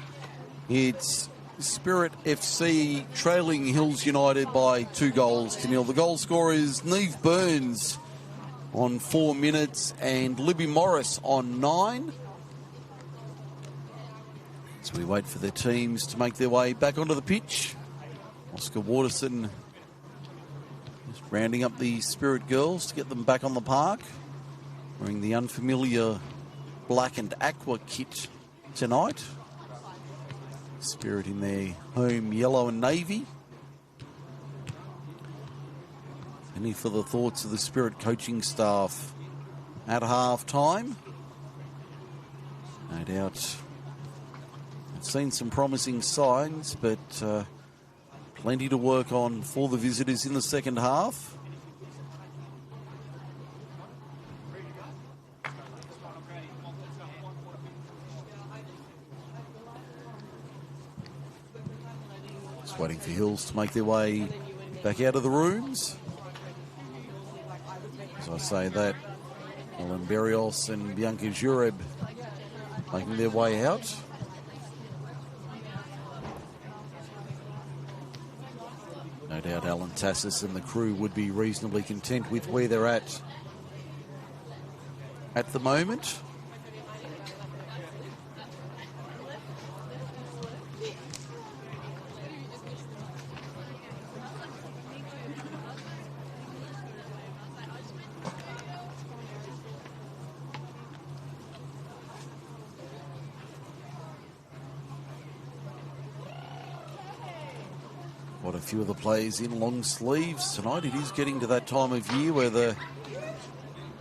It's Spirit FC trailing Hills United by 2-0. The goal scorer is Neve Burns on 4 minutes and Libby Morris on 9. As we wait for their teams to make their way back onto the pitch, Oscar Waterson just rounding up the Spirit girls to get them back on the park, wearing the unfamiliar black and aqua kit tonight. Spirit in their home yellow and navy. Any further thoughts of the Spirit coaching staff at half-time? No doubt I've seen some promising signs, but plenty to work on for the visitors in the second half. Just waiting for Hills to make their way back out of the rooms. As I say that, Ellen Berrios and Bianca Jureb making their way out. No doubt Alan Tassis and the crew would be reasonably content with where they're at the moment. Quite a few of the players in long sleeves tonight. It is getting to that time of year where the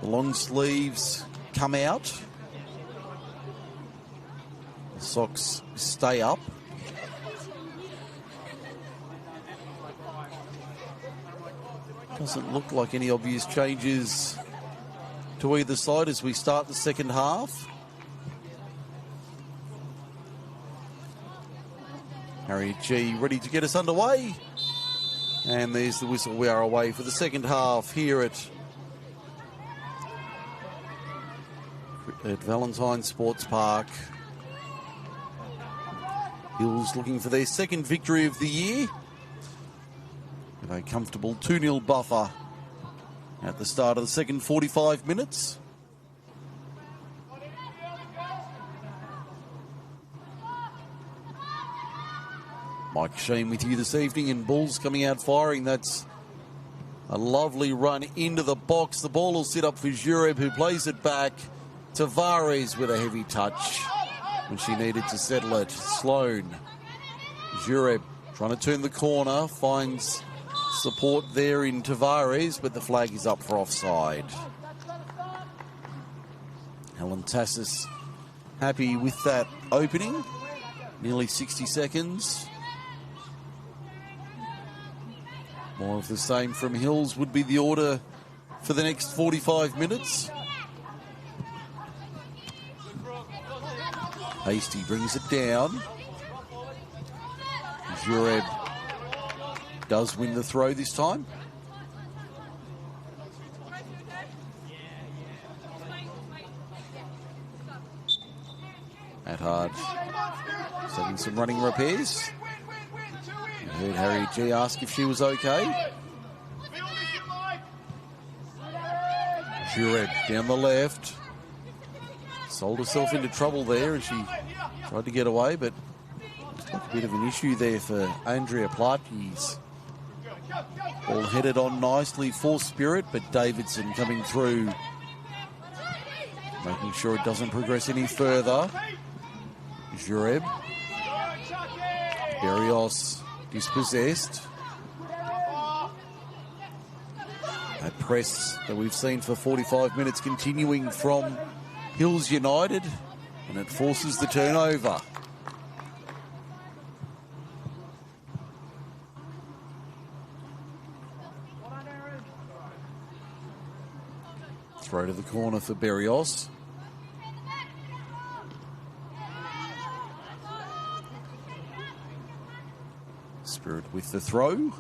long sleeves come out. The socks stay up. Doesn't look like any obvious changes to either side as we start the second half. Harriet G ready to get us underway. And there's the whistle. We are away for the second half here at Valentine Sports Park. Hills looking for their second victory of the year, with a comfortable 2-0 buffer at the start of the second 45 minutes. Mike Sheen with you this evening, and Bulls coming out firing. That's a lovely run into the box. The ball will sit up for Jureb, who plays it back. Tavares with a heavy touch when she needed to settle it. Sloan. Jureb trying to turn the corner, finds support there in Tavares, but the flag is up for offside. Helen Tassis happy with that opening. Nearly 60 seconds. More of the same from Hills would be the order for the next 45 minutes. Hasty brings it down. Jureb does win the throw this time. At hard, setting some running repairs. I heard Harriet G ask if she was okay. Jureb down the left. Sold herself into trouble there, and she tried to get away, but it's like a bit of an issue there for Andrea Platjes. All headed on nicely for Spirit, but Davidson coming through, making sure it doesn't progress any further. Jureb. Berrios dispossessed. A press that we've seen for 45 minutes continuing from Hills United, and it forces the turnover. Throw to the corner for Berrios. Spirit with the throw.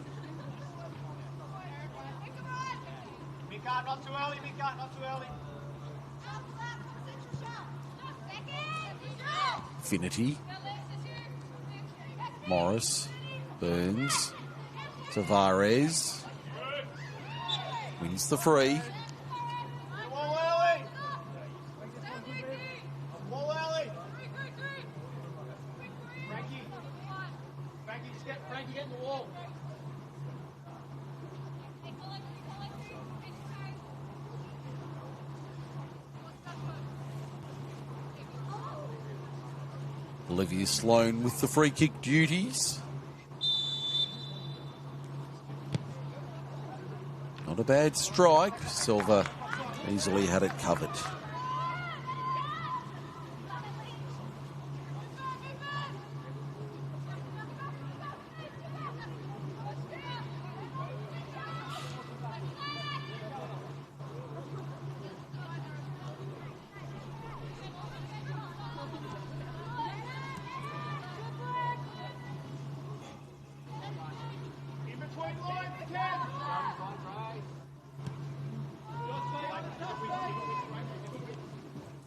Not too early, Mika, not too early. Finity. Morris. Burns. Tavares. Wins the free. Frankie, get in the wall. Olivia Sloan with the free kick duties. Not a bad strike. Silva easily had it covered.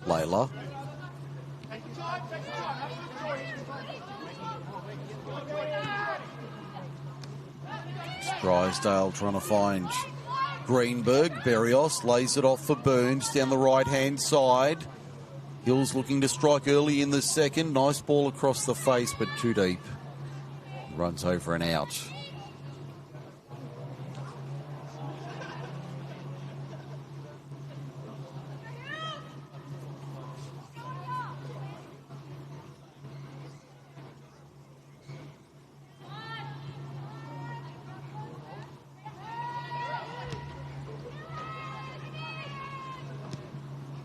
Layla. Drysdale trying to find Greenberg. Berrios lays it off for Burns down the right-hand side. Hill's looking to strike early in the second. Nice ball across the face, but too deep. Runs over and out.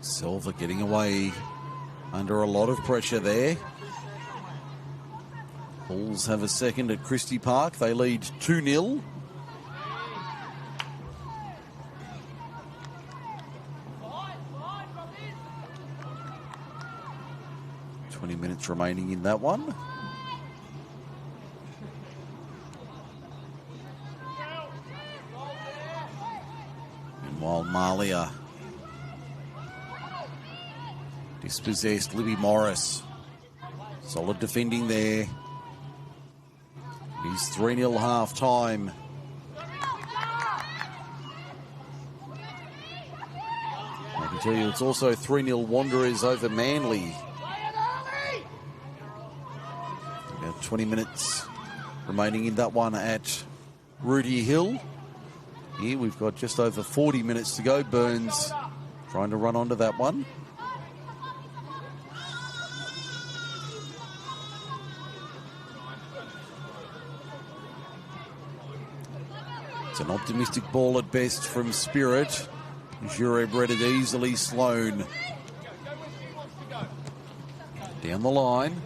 Silva getting away under a lot of pressure there. Bulls have a second at Christie Park. They lead 2-0. Minutes remaining in that one. Meanwhile, Malia dispossessed Libby Morris. Solid defending there. He's 3-0 half time. I can tell you it's also 3-0 Wanderers over Manly. About 20 minutes remaining in that one at Rudy Hill. Here we've got just over 40 minutes to go. Burns trying to run onto that one. It's an optimistic ball at best from Spirit. Jureb read it easily. Sloan down the line.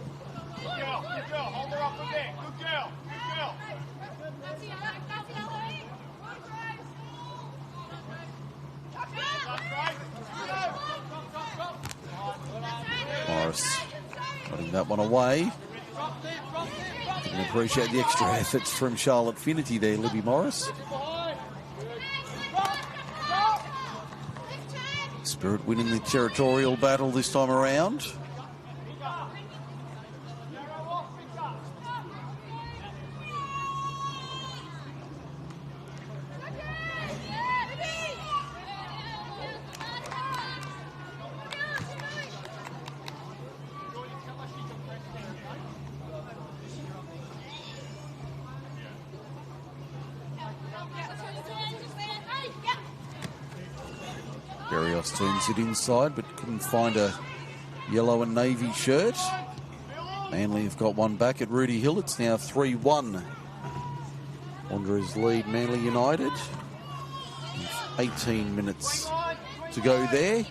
Morris putting that one away. Didn't appreciate the extra efforts from Charlotte Finity there, Libby Morris. Spirit winning the territorial battle this time around. Berrios turns it inside, but couldn't find a yellow and navy shirt. Manly have got one back at Rudy Hill. It's now 3-1. Wanderers lead Manly United. 18 minutes to go there.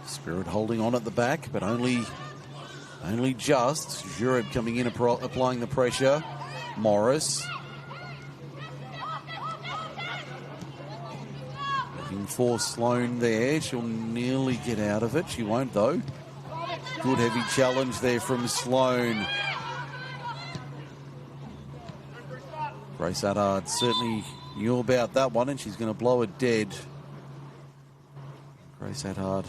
Spirit holding on at the back, but only just. Jureb coming in, applying the pressure. Morris. Looking for Sloane there. She'll nearly get out of it. She won't, though. Good heavy challenge there from Sloane. Grace Attard certainly knew about that one, and she's going to blow it dead. Grace Attard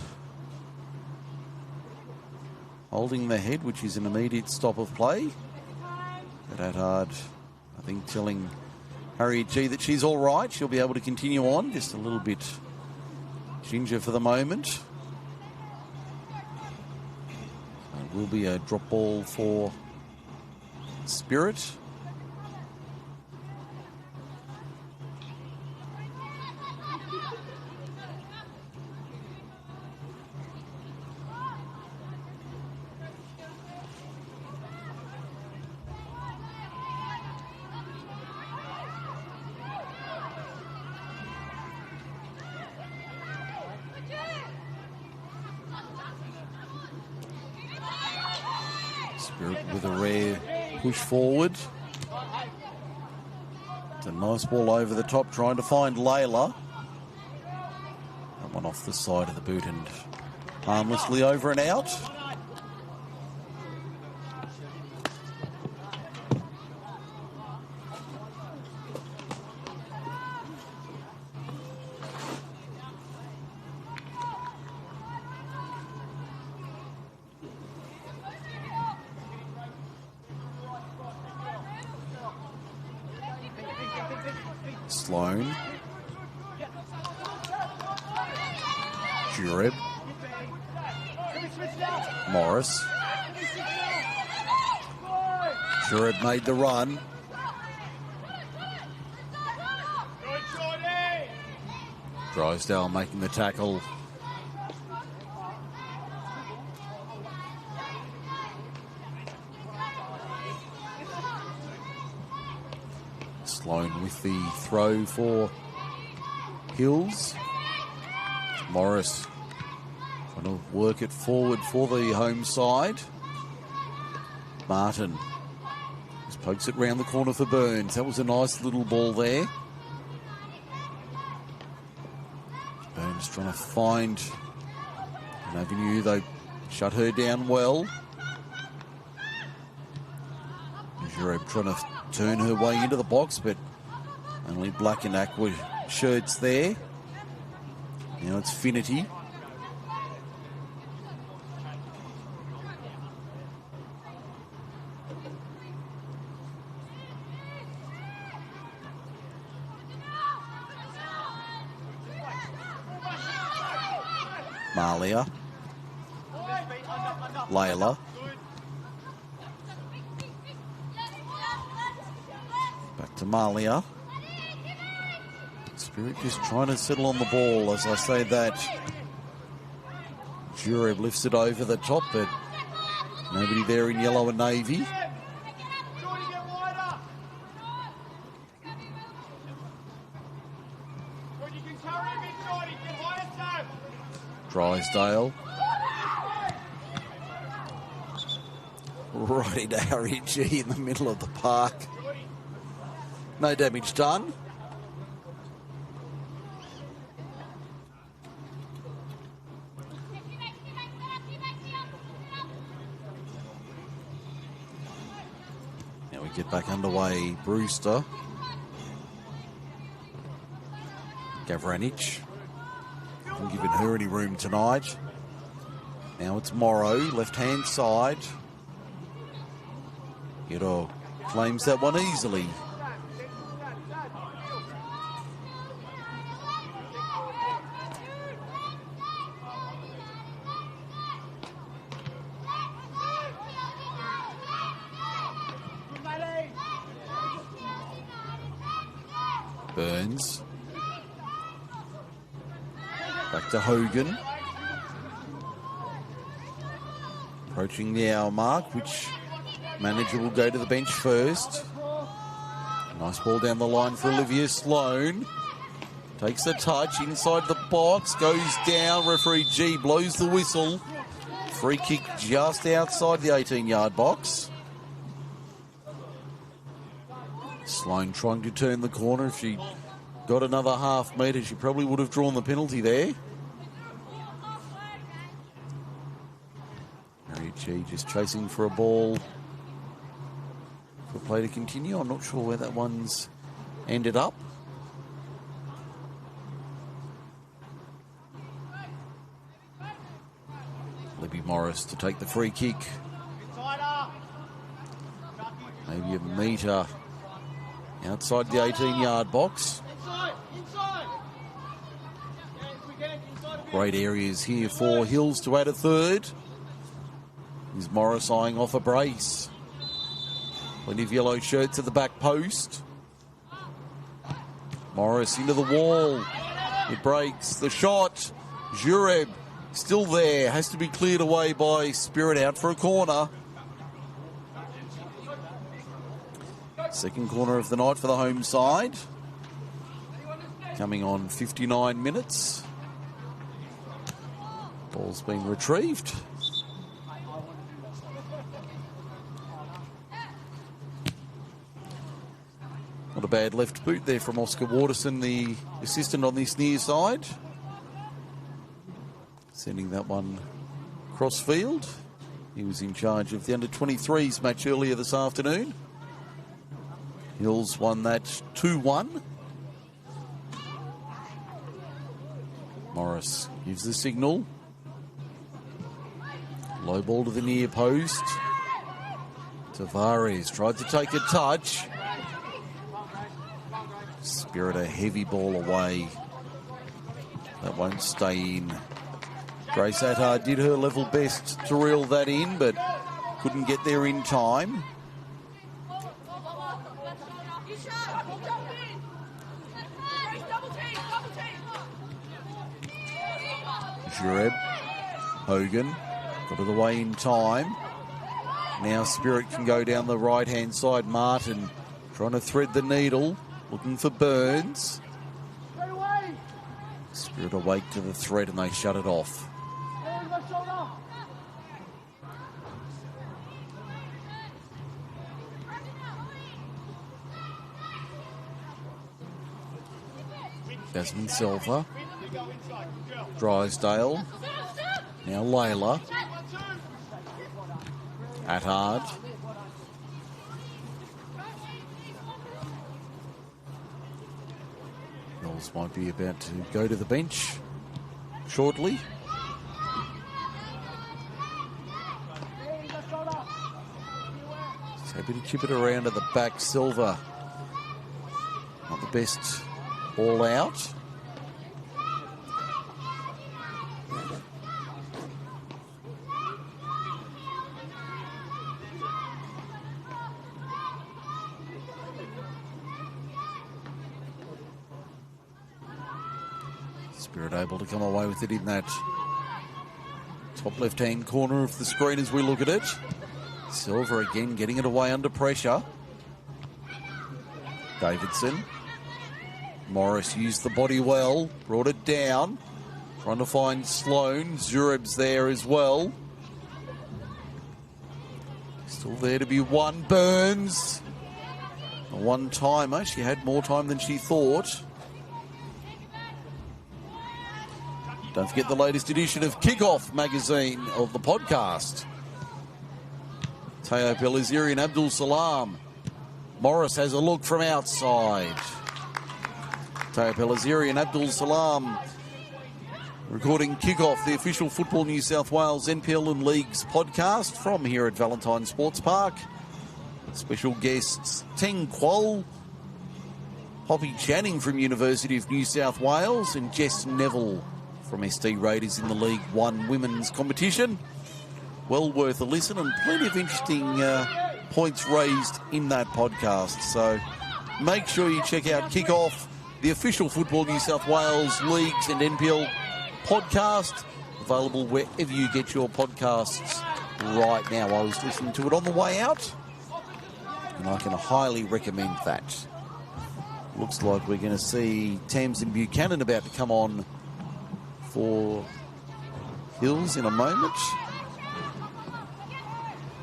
holding the head, which is an immediate stop of play. But Attard, I think, telling Harriet G that she's all right. She'll be able to continue on. Just a little bit ginger for the moment. It will be a drop ball for Spirit. With a rare push forward. It's a nice ball over the top, trying to find Layla. That one off the side of the boot and harmlessly over and out. Sloane. Jureb. Morris. Jureb made the run. Drysdale making the tackle. Sloane with the throw for Hills. Morris trying to work it forward for the home side. Martin just pokes it round the corner for Burns. That was a nice little ball there. Burns trying to find an avenue. They shut her down well. Jureb trying to turn her way into the box, but only black and aqua shirts there. Now it's Finity. Malia. Layla. Back to Malia. Spirit just trying to settle on the ball. As I say that, Jureb lifts it over the top, but nobody there in yellow and navy. Drysdale. Right into Harriet G in the middle of the park. No damage done. Now we get back underway. Brewster. Gavranich. Haven't given her any room tonight. Now it's Morrow, left-hand side. Giddo claims that one easily. Burns. Back to Hogan. Approaching the hour mark, which manager will go to the bench first. Nice ball down the line for Olivia Sloane. Takes the touch inside the box, goes down. Referee G blows the whistle. Free kick just outside the 18-yard box. Sloane trying to turn the corner. If she got another half metre. She probably would have drawn the penalty there. Mariachi just chasing for a ball for play to continue. I'm not sure where that one's ended up. Libby Morris to take the free kick. Maybe a metre outside the 18-yard box. Great areas here for Hills to add a third. Is Morris eyeing off a brace. Plenty of yellow shirts at the back post. Morris into the wall. It breaks. The shot. Jureb still there. Has to be cleared away by Spirit out for a corner. Second corner of the night for the home side. Coming on 59 minutes. Ball's been retrieved. Not a bad left boot there from Oscar Waterson, the assistant on this near side. Sending that one cross field. He was in charge of the under-23s match earlier this afternoon. Hills won that 2-1. Morris gives the signal. Low ball to the near post. Tavares tried to take a touch. Spirit a heavy ball away. That won't stay in. Grace Attard did her level best to reel that in, but couldn't get there in time. Jureb, Hogan, got it away in time. Now Spirit can go down the right-hand side. Martin trying to thread the needle, looking for Burns. Spirit awake to the threat and they shut it off. Jasmine Silva. Drysdale. Now Layla. Attard. Mills might be about to go to the bench shortly. Just happy to chip it around at the back. Silva. Not the best all out. Spirit able to come away with it in that top left-hand corner of the screen as we look at it. Silva again getting it away under pressure. Davidson. Morris used the body well, brought it down. Trying to find Sloan. Zureb's there as well. Still there to be one. Burns. A one-timer. She had more time than she thought. Don't forget the latest edition of Kickoff magazine of the podcast. Teo Pellizzeri and Abdul Salam. Morris has a look from outside. Teo Pellizzeri and Abdul Salam recording Kickoff, the official Football New South Wales NPL and Leagues podcast from here at Valentine Sports Park. Special guests Teng Kuol, Poppy Channing from University of New South Wales, and Jess Neville from SD Raiders in the League One women's competition. Well worth a listen and plenty of interesting points raised in that podcast. So make sure you check out Kickoff, the official Football New South Wales Leagues and NPL podcast, available wherever you get your podcasts right now. I was listening to it on the way out, and I can highly recommend that. Looks like we're going to see Tamsin Buchanan about to come on for Hills in a moment.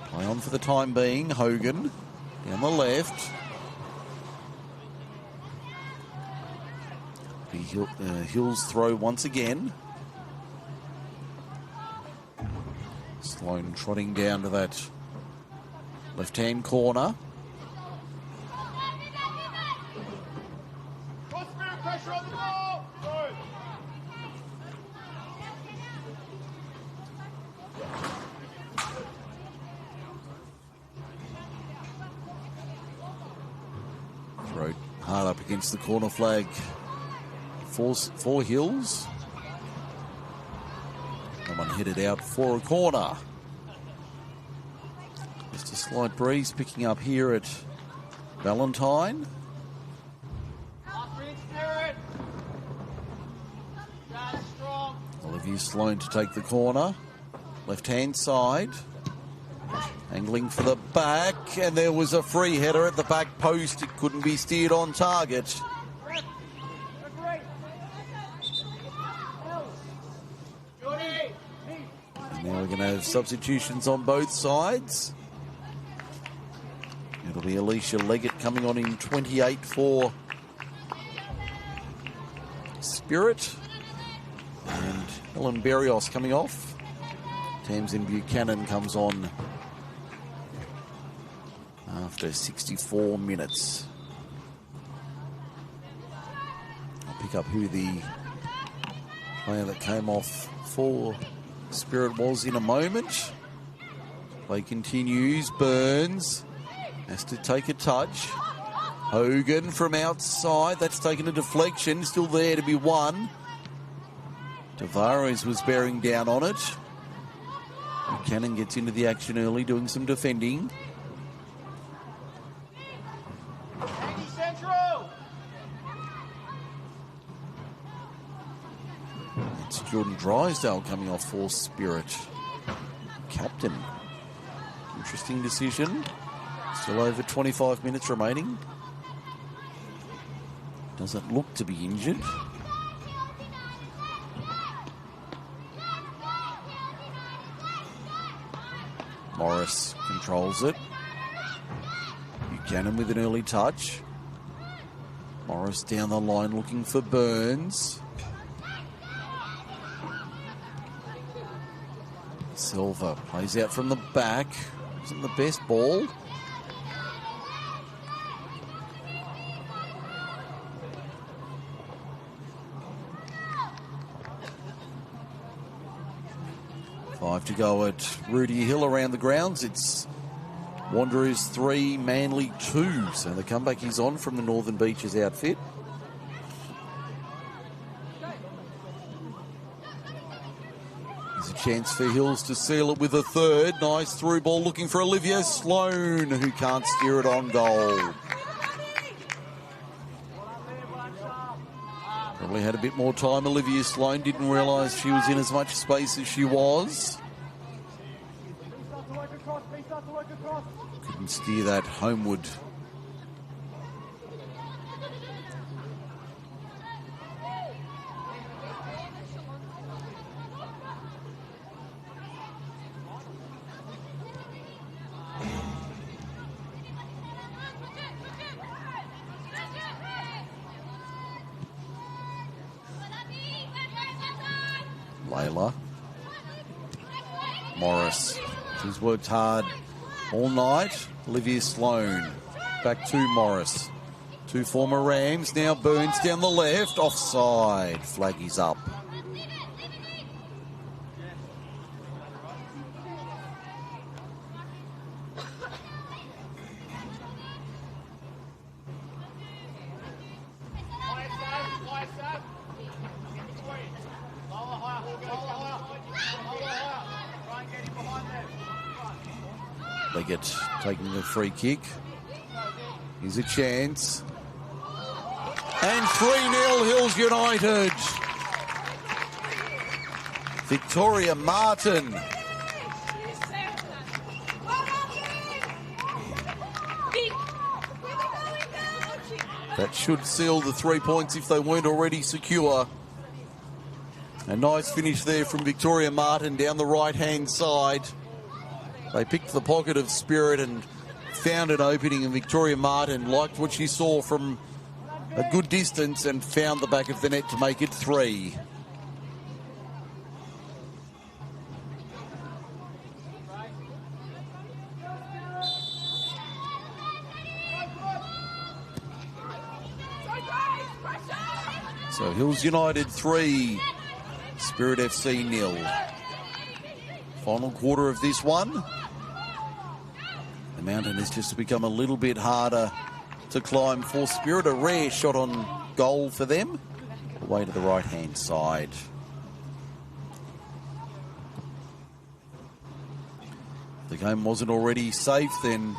Play on for the time being. Hogan down the left. Be Hill's throw once again. Sloan trotting down to that left-hand corner. Pressure on the ball. Good. Throw hard up against the corner flag. Four Hills. Someone headed out for a corner. Just a slight breeze picking up here at Valentine. Olivia Sloan to take the corner. Left-hand side. Angling for the back, and there was a free header at the back post. It couldn't be steered on target. And now we're going to have substitutions on both sides. It'll be Alicia Leggett coming on in 28 for Spirit. And Helen Berrios coming off. Tamsin Buchanan comes on after 64 minutes. I'll pick up who the player that came off for Spirit was in a moment. Play continues. Burns has to take a touch. Hogan from outside. That's taken a deflection. Still there to be won. Tavares was bearing down on it. Buchanan gets into the action early, doing some defending. It's Jordan Drysdale coming off for Spirit. Captain. Interesting decision. Still over 25 minutes remaining. Doesn't look to be injured. Morris controls it. Buchanan with an early touch. Morris down the line looking for Burns. Silva plays out from the back. Isn't the best ball. Five to go at Rudy Hill around the grounds. It's Wanderers 3, Manly 2. So the comeback is on from the Northern Beaches outfit. There's a chance for Hills to seal it with a third. Nice through ball looking for Olivia Sloan, who can't steer it on goal. Probably had a bit more time. Olivia Sloan didn't realise she was in as much space as she was. Couldn't steer that homeward. Layla. Morris. She's worked hard all night. Olivia Sloan. Back to Morris. Two former Rams. Now Burns down the left. Offside. Flag is up. Leggett taking the free kick. Here's a chance. And 3-0 Hills United. Victoria Martin. That should seal the 3 points if they weren't already secure. A nice finish there from Victoria Martin down the right-hand side. They picked the pocket of Spirit and found an opening, and Victoria Martin liked what she saw from a good distance and found the back of the net to make it 3. So Hills United 3, Spirit FC 0. Final quarter of this one. The mountain has just become a little bit harder to climb for Spirit. A rare shot on goal for them. Away to the right-hand side. If the game wasn't already safe, then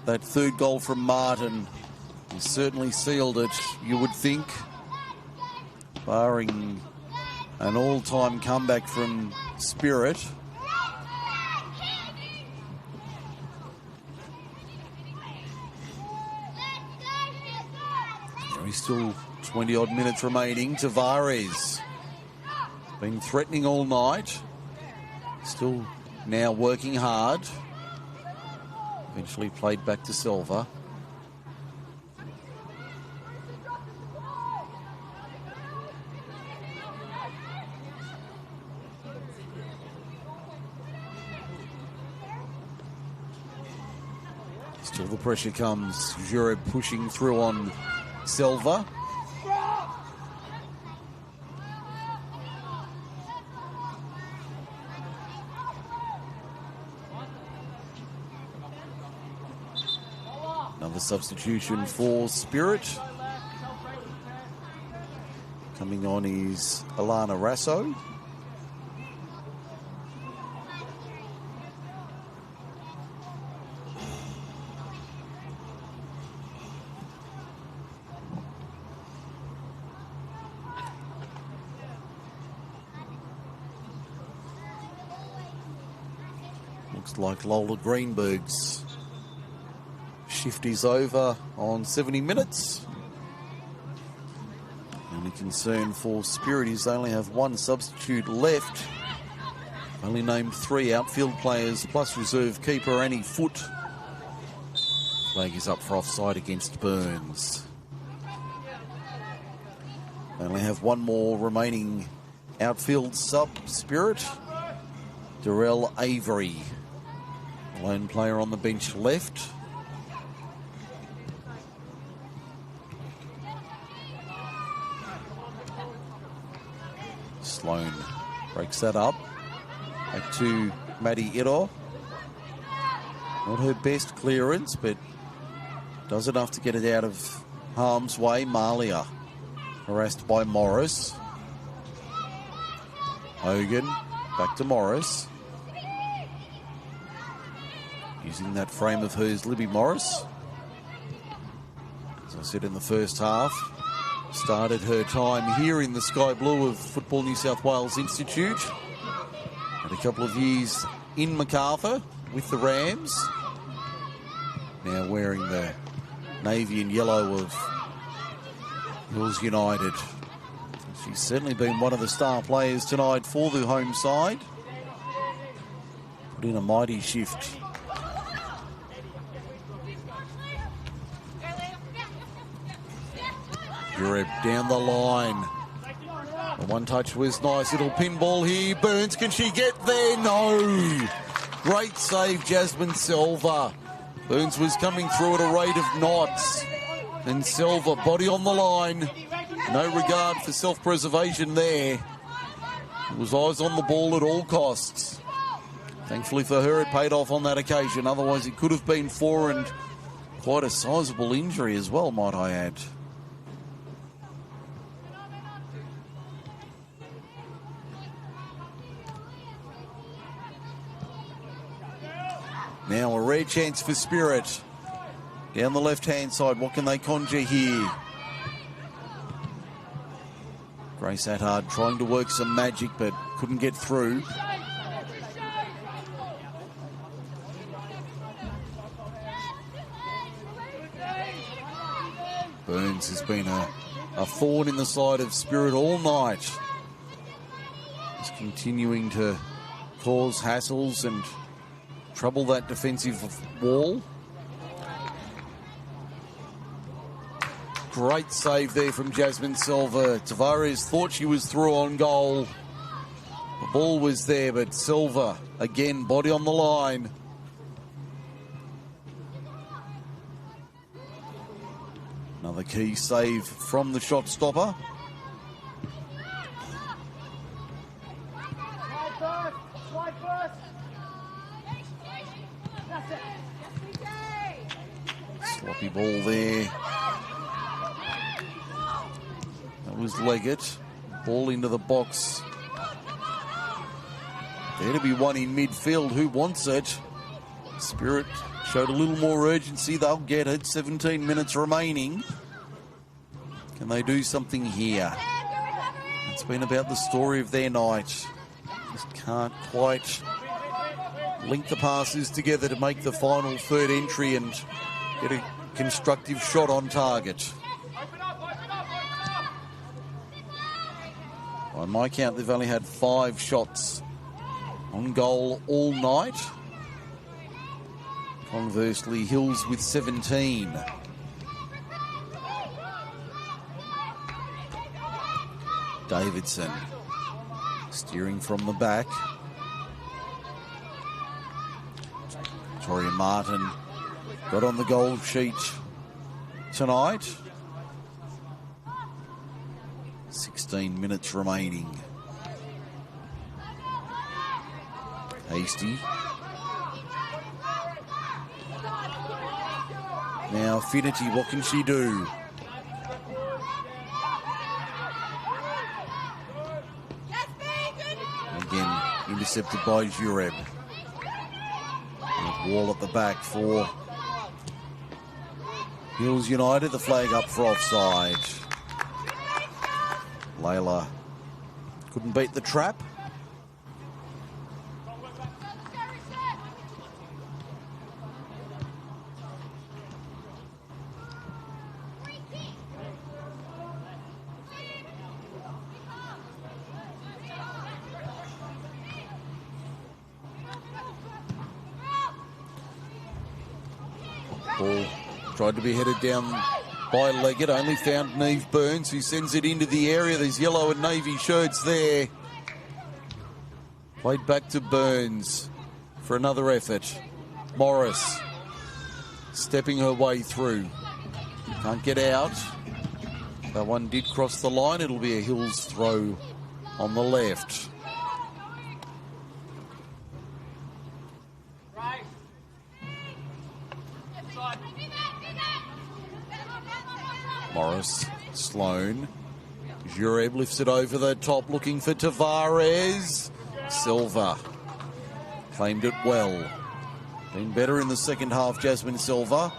that third goal from Martin has certainly sealed it, you would think. Barring an all-time comeback from Spirit. There is still 20-odd minutes remaining. Tavares been threatening all night. Still now working hard. Eventually played back to Silva. Still the pressure comes. Jureb pushing through on Silva. Another substitution for Spirit. Coming on is Alana Rasso. Looks like Lola Greenberg's shift is over on 70 minutes. The only concern for Spirit is they only have one substitute left. Only named 3 outfield players plus reserve keeper Annie Foote. Flag is up for offside against Burns. They only have one more remaining outfield sub, Spirit. Darrell Avery. Lone player on the bench left. Sloan breaks that up. Back to Maddie Iro. Not her best clearance, but does enough to get it out of harm's way. Malia harassed by Morris. Hogan back to Morris. Using that frame of hers, Libby Morris. As I said in the first half, started her time here in the Sky Blue of Football New South Wales Institute. Had a couple of years in Macarthur with the Rams. Now wearing the navy and yellow of Hills United. She's certainly been one of the star players tonight for the home side. Put in a mighty shift. Jureb down the line. The one touch was nice. Little pinball here. Burns, can she get there? No. Great save, Jasmine Silva. Burns was coming through at a rate of knots. And Silva, body on the line. No regard for self-preservation there. It was eyes on the ball at all costs. Thankfully for her, it paid off on that occasion. Otherwise, it could have been 4 and quite a sizable injury as well, might I add. Now a rare chance for Spirit. Down the left-hand side, what can they conjure here? Grace Attard trying to work some magic, but couldn't get through. Burns has been a thorn in the side of Spirit all night. He's continuing to cause hassles and trouble that defensive wall. Great save there from Jasmine Silva. Tavares thought she was through on goal. The ball was there, but Silva, again, body on the line. Another key save from the shot stopper. Slide first. That's it. Sloppy ball there. That was Leggett. Ball into the box. There to be one in midfield. Who wants it? Spirit showed a little more urgency. They'll get it. 17 minutes remaining. Can they do something here? It's been about the story of their night. Just can't quite link the passes together to make the final third entry and get a constructive shot on target. On my count, they've only had 5 shots on goal all night. Conversely, Hills with 17. Davidson steering from the back. Victoria Martin got on the goal sheet tonight. 16 minutes remaining. Hasty. Now Affinity, what can she do? Again, intercepted by Jureb. Wall at the back for Hills United. The flag up for offside. Layla couldn't beat the trap. Ball tried to be headed down by Leggett, only found Neve Burns, who sends it into the area. There's yellow and navy shirts there. Played back to Burns for another effort. Morris stepping her way through. Can't get out. That one did cross the line. It'll be a Hills throw on the left. Morris, Sloan. Jureb lifts it over the top, looking for Tavares. Silva claimed it well. Been better in the second half, Jasmine Silva.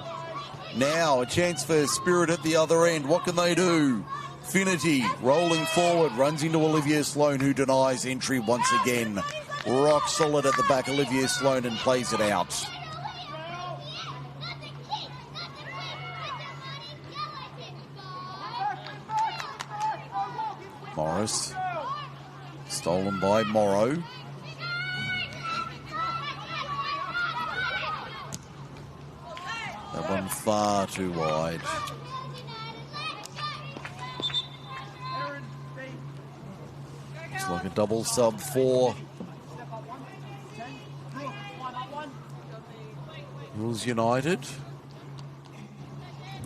Now a chance for Spirit at the other end. What can they do? Finity rolling forward, runs into Olivia Sloan, who denies entry once again. Rock solid at the back, Olivia Sloan, and plays it out. Morris, stolen by Morrow. That one far too wide. Looks like a double sub for Hills United.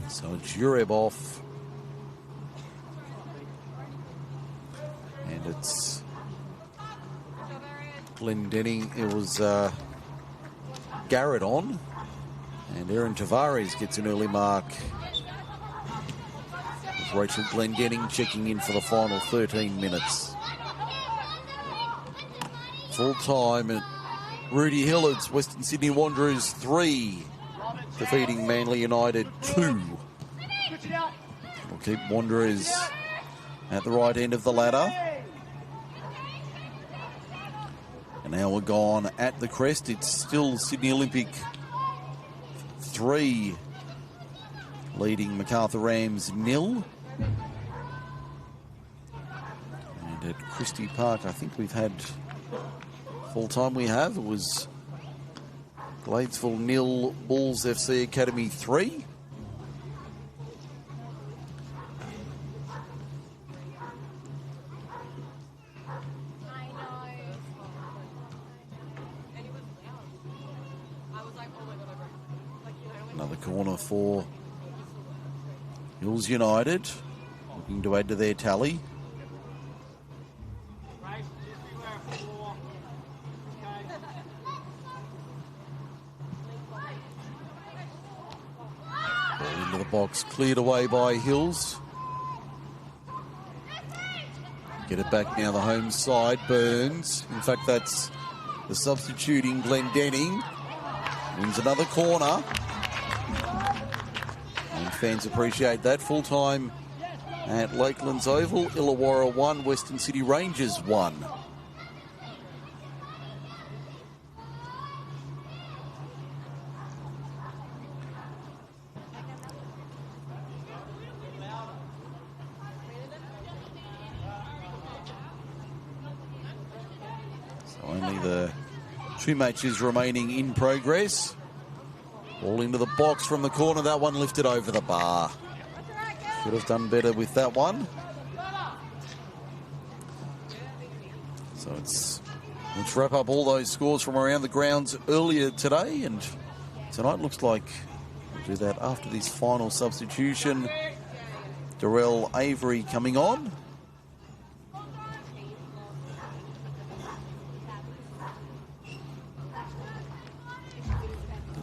So it's Jureb off. And it's Glendenning. It was Garrett on. And Erin Tavares gets an early mark. With Rachel Glendenning checking in for the final 13 minutes. Full time at Rudy Hill. It's Western Sydney Wanderers 3, defeating Manly United 2. We'll keep Wanderers at the right end of the ladder. And now we're gone at the crest. It's still Sydney Olympic 3, leading MacArthur Rams 0. And at Christie Park, I think we've had full time. We have. It was Gladesville 0, Bulls FC Academy 3. Another corner for Hills United, looking to add to their tally. Ball into the box, cleared away by Hills. Get it back now, the home side, Burns. In fact, that's the substituting Glendenning. Wins another corner. And fans appreciate that. Full time at Lakeland's Oval. Illawarra 1, Western City Rangers 1. So only the 2 matches remaining in progress. Ball into the box from the corner. That one lifted over the bar. Should have done better with that one. So let's wrap up all those scores from around the grounds earlier today. And tonight looks like we'll do that after this final substitution. Darrell Avery coming on.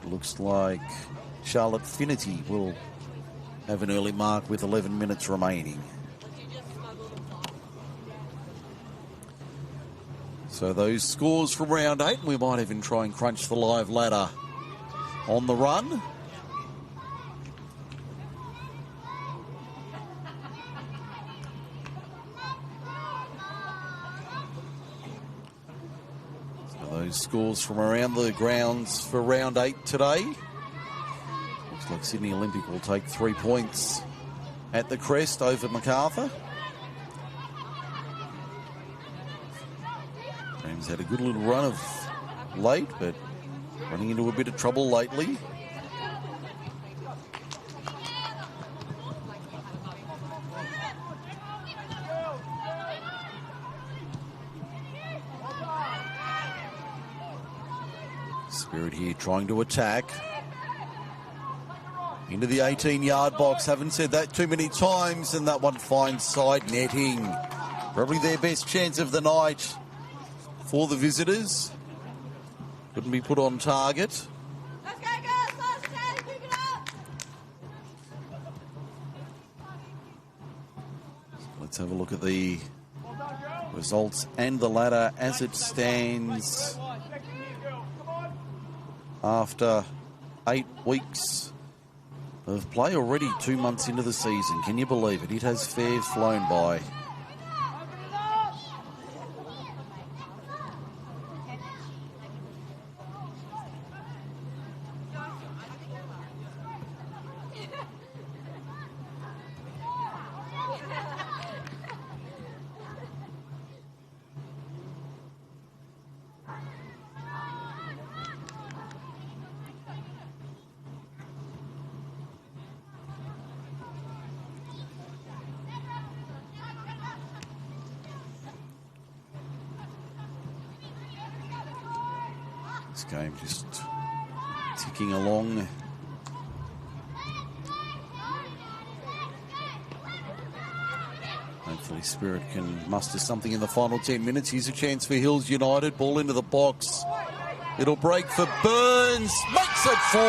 Looks like Charlotte Finity will have an early mark with 11 minutes remaining. So those scores from round 8, we might even try and crunch the live ladder on the run. Those scores from around the grounds for round 8 today. Looks like Sydney Olympic will take 3 points at the crest over MacArthur. Rams had a good little run of late, but running into a bit of trouble lately. Spirit here trying to attack. Into the 18-yard box. Haven't said that too many times, and that one finds side netting. Probably their best chance of the night for the visitors. Couldn't be put on target. Let's go, girls. Let's go. Pick it up. Let's have a look at the results and the ladder as it stands after 8 weeks of play. Already 2 months into the season. Can you believe it? It has fair flown by. This game just ticking along. Hopefully Spirit can muster something in the final 10 minutes. Here's a chance for Hills United. Ball into the box. It'll break for Burns. Makes it 4.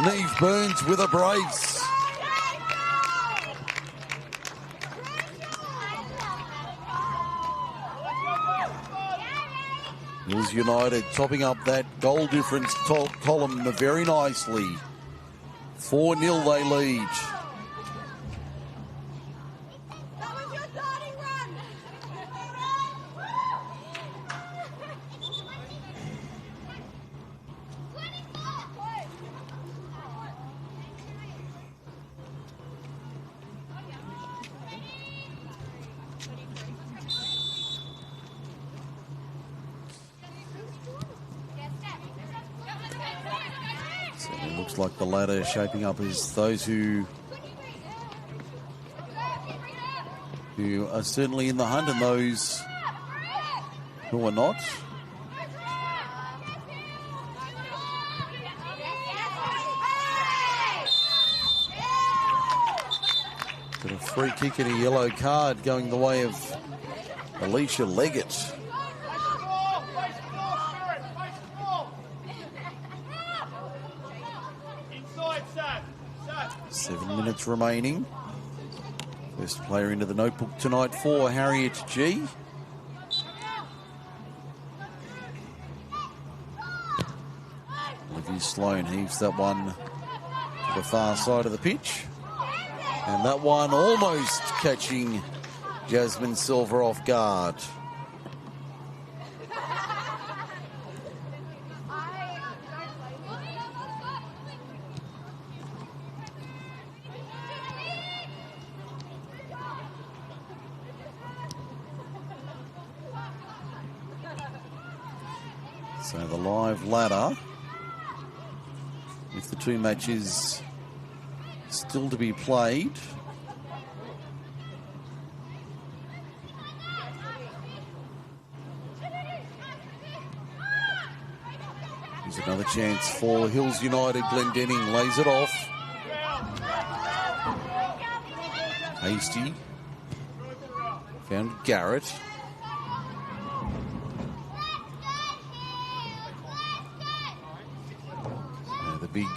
Neve Burns with a brace. Hills United topping up that goal difference column very nicely. 4-0 they lead. That was your starting run. So it looks like the ladder is shaping up as those who are certainly in the hunt and those who are not. Got a free kick and a yellow card going the way of Alicia Leggett. Inside, Sat. 7 minutes remaining. First player into the notebook tonight for Harriet G. Olivia Sloan heaves that one to the far side of the pitch. And that one almost catching Jasmine Silver off guard. So the live ladder with the two matches still to be played. Here's another chance for Hills United. Glendenning lays it off. Hasty found Garrett. The big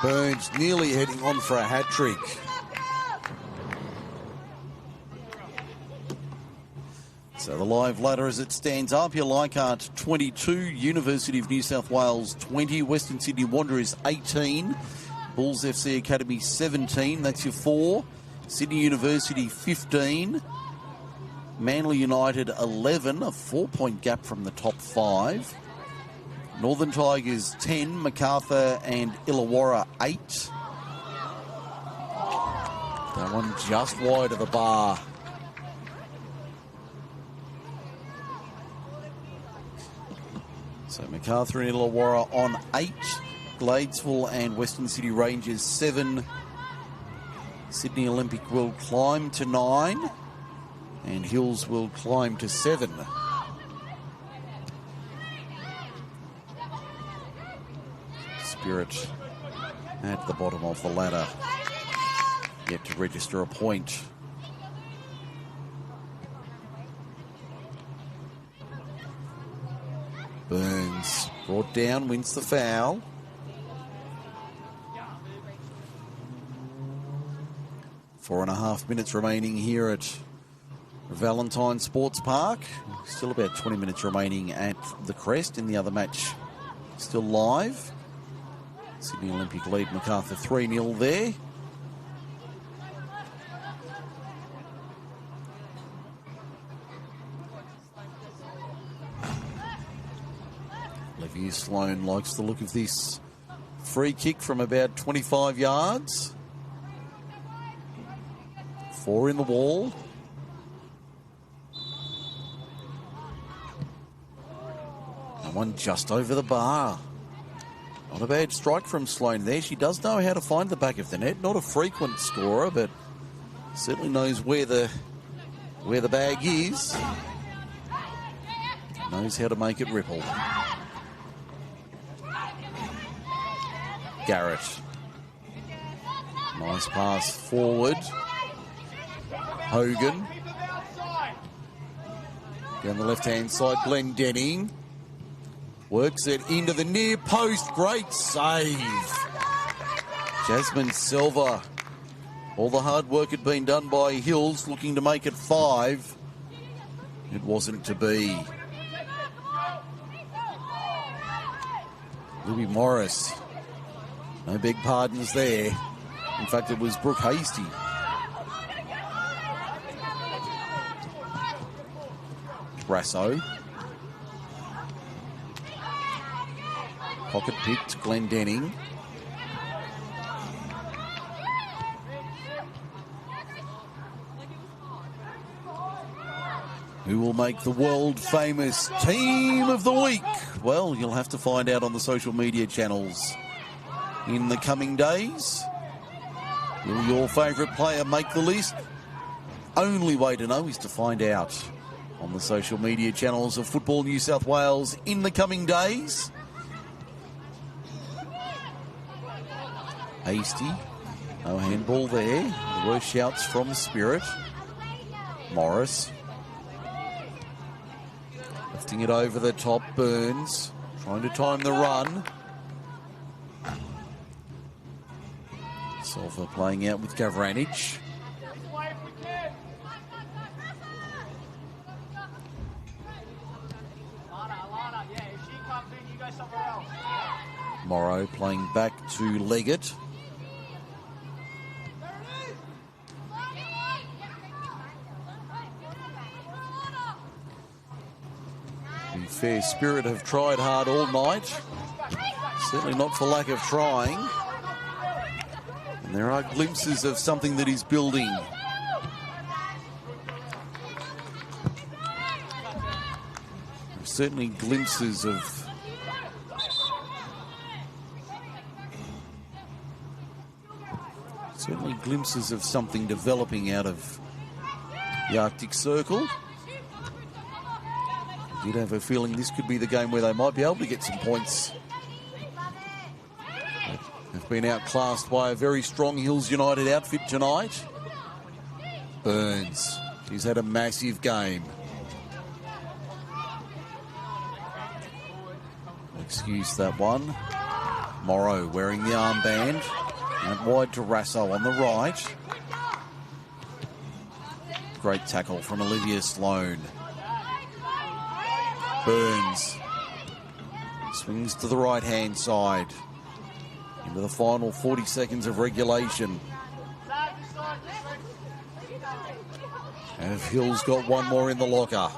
Burns nearly heading on for a hat-trick. So the live ladder as it stands up here, Leichhardt 22, University of New South Wales 20, Western Sydney Wanderers 18, Bulls FC Academy 17, that's your 4, Sydney University 15, Manly United 11, a 4-point gap from the top 5. Northern Tigers 10, MacArthur and Illawarra 8. That one just wide of the bar. So MacArthur and Illawarra on 8. Gladesville and Western City Rangers 7. Sydney Olympic will climb to 9. And Hills will climb to 7. Spirit at the bottom of the ladder, yet to register a point. Burns brought down, wins the foul. Four and a half minutes remaining here at Valentine Sports Park. Still about 20 minutes remaining at the Crest in the other match. Still live. Sydney Olympic lead MacArthur 3-0 there. Olivia Sloan likes the look of this free kick from about 25 yards. 4 in the wall. And one just over the bar. Not a bad strike from Sloan there. She does know how to find the back of the net. Not a frequent scorer, but certainly knows where the bag is. Knows how to make it ripple. Garrett. Nice pass forward. Hogan. Down the left-hand side, Glendenning. Works it into the near post. Great save. Jasmine Silver. All the hard work had been done by Hills, looking to make it 5. It wasn't to be. Libby Morris. No big pardons there. In fact, it was Brooke Hasty. Brasso. Pocket picked, Glendenning. Who will make the world famous Team of the Week? Well, you'll have to find out on the social media channels in the coming days. Will your favourite player make the list? Only way to know is to find out on the social media channels of Football New South Wales in the coming days. Hasty No handball there. There were shouts from Spirit. Morris. Lifting it over the top. Burns. Trying to time the run. Silva playing out with Gavranich. Morrow playing back to Leggett. To be fair, Spirit have tried hard all night. Certainly not for lack of trying. And there are glimpses of something that is building. There's certainly glimpses of something developing out of the Arctic Circle. I did have a feeling this could be the game where they might be able to get some points. They've been outclassed by a very strong Hills United outfit tonight. Burns, he's had a massive game. Excuse that one. Morrow wearing the armband. Out wide to Rasso on the right. Great tackle from Olivia Sloan. Burns swings to the right-hand side. Into the final 40 seconds of regulation. Have Hills got one more in the locker?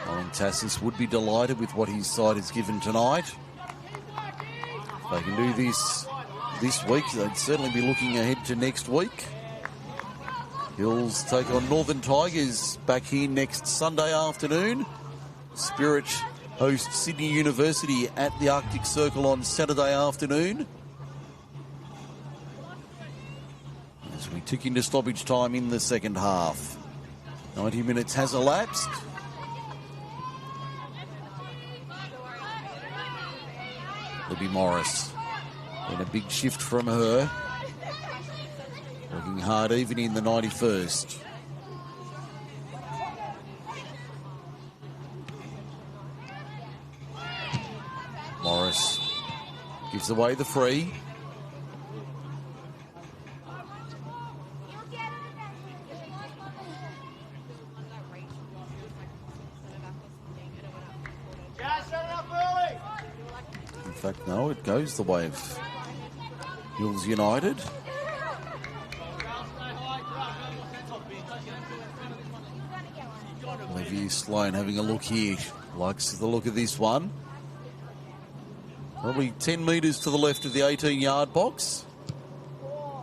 Alan Tassis would be delighted with what his side has given tonight. If they can do this week, they'd certainly be looking ahead to next week. Hills take on Northern Tigers back here next Sunday afternoon. Spirit hosts Sydney University at the Arctic Circle on Saturday afternoon. As we tick into stoppage time in the second half. 90 minutes has elapsed. Libby Morris. And a big shift from her. Working hard even in the 91st. Morris gives away the free. In fact, no, it goes the way of Hills United. Olivia Sloan having a look here. Likes the look of this one. Probably 10 metres to the left of the 18-yard box.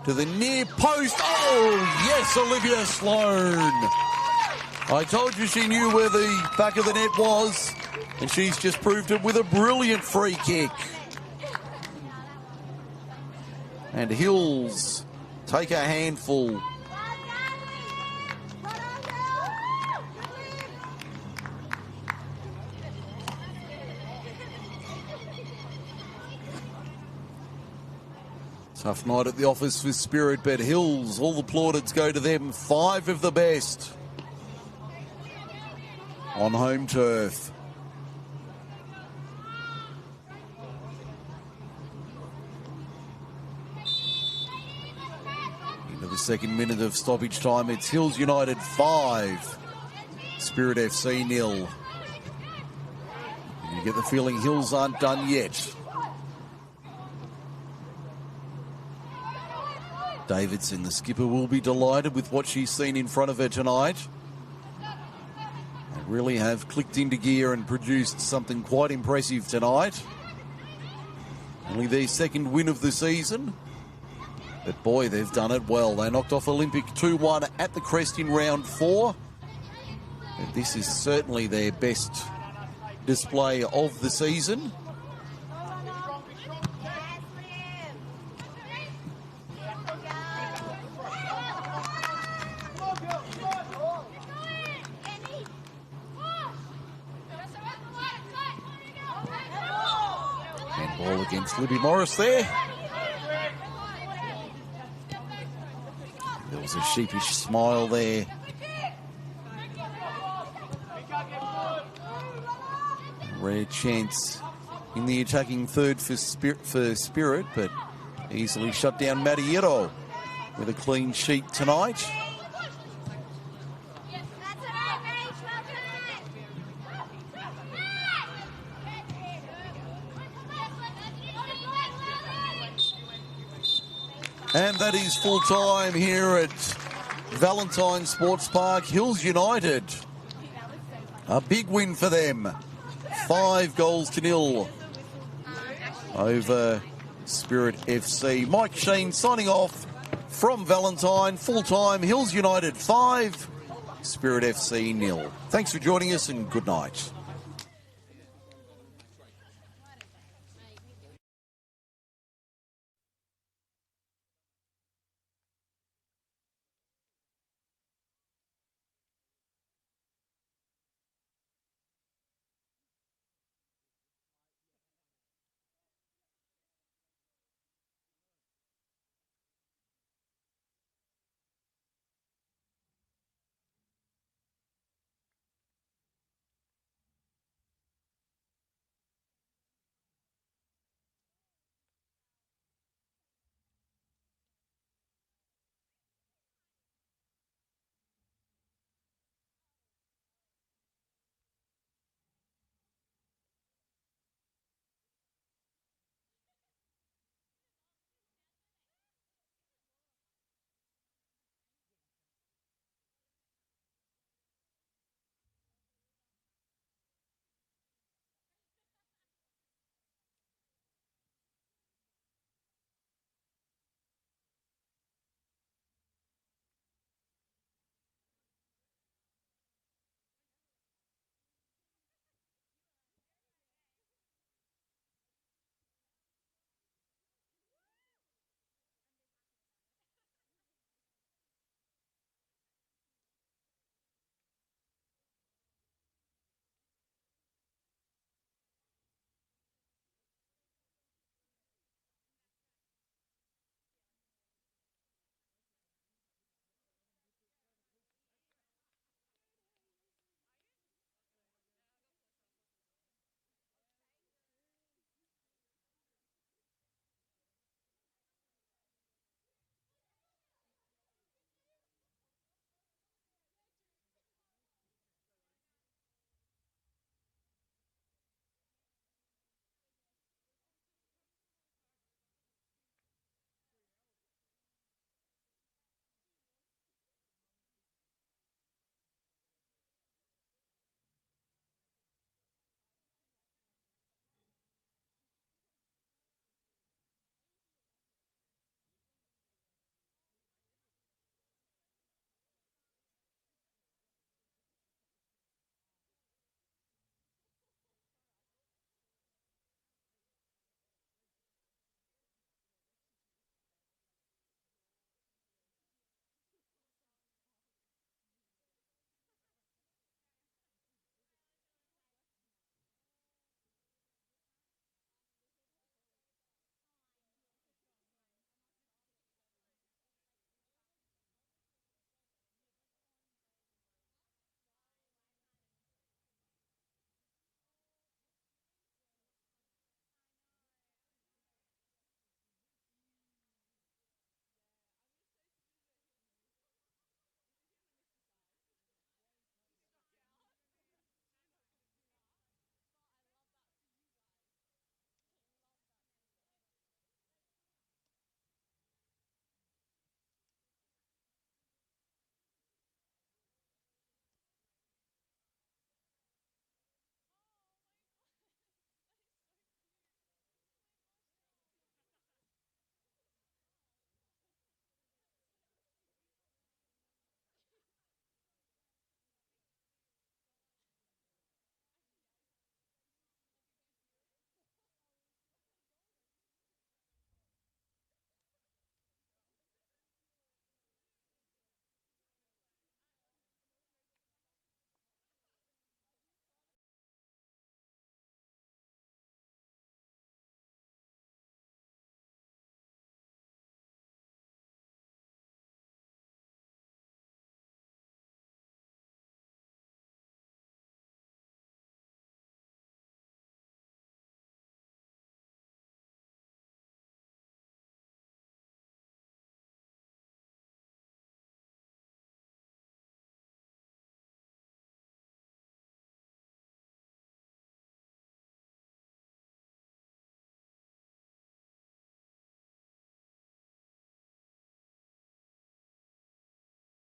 To the near post. Oh, yes, Olivia Sloan. I told you she knew where the back of the net was, and she's just proved it with a brilliant free kick. And Hills take a handful. Tough night at the office for Spirit, but Hills, all the plaudits go to them. 5 of the best on home turf. Into the second minute of stoppage time, it's Hills United 5, Spirit FC 0. You get the feeling Hills aren't done yet. Davidson, the skipper, will be delighted with what she's seen in front of her tonight. They really have clicked into gear and produced something quite impressive tonight. Only their second win of the season. But boy, they've done it well. They knocked off Olympic 2-1 at the Crest in round 4. But this is certainly their best display of the season. Ball against Libby Morris there. There was a sheepish smile there. Rare chance in the attacking third for Spirit, but easily shut down Mattiero with a clean sheet tonight. And that is full time here at Valentine Sports Park. Hills United, a big win for them. 5-0 over Spirit FC. Mike Sheen signing off from Valentine. Full time, Hills United 5, Spirit FC 0. Thanks for joining us and good night.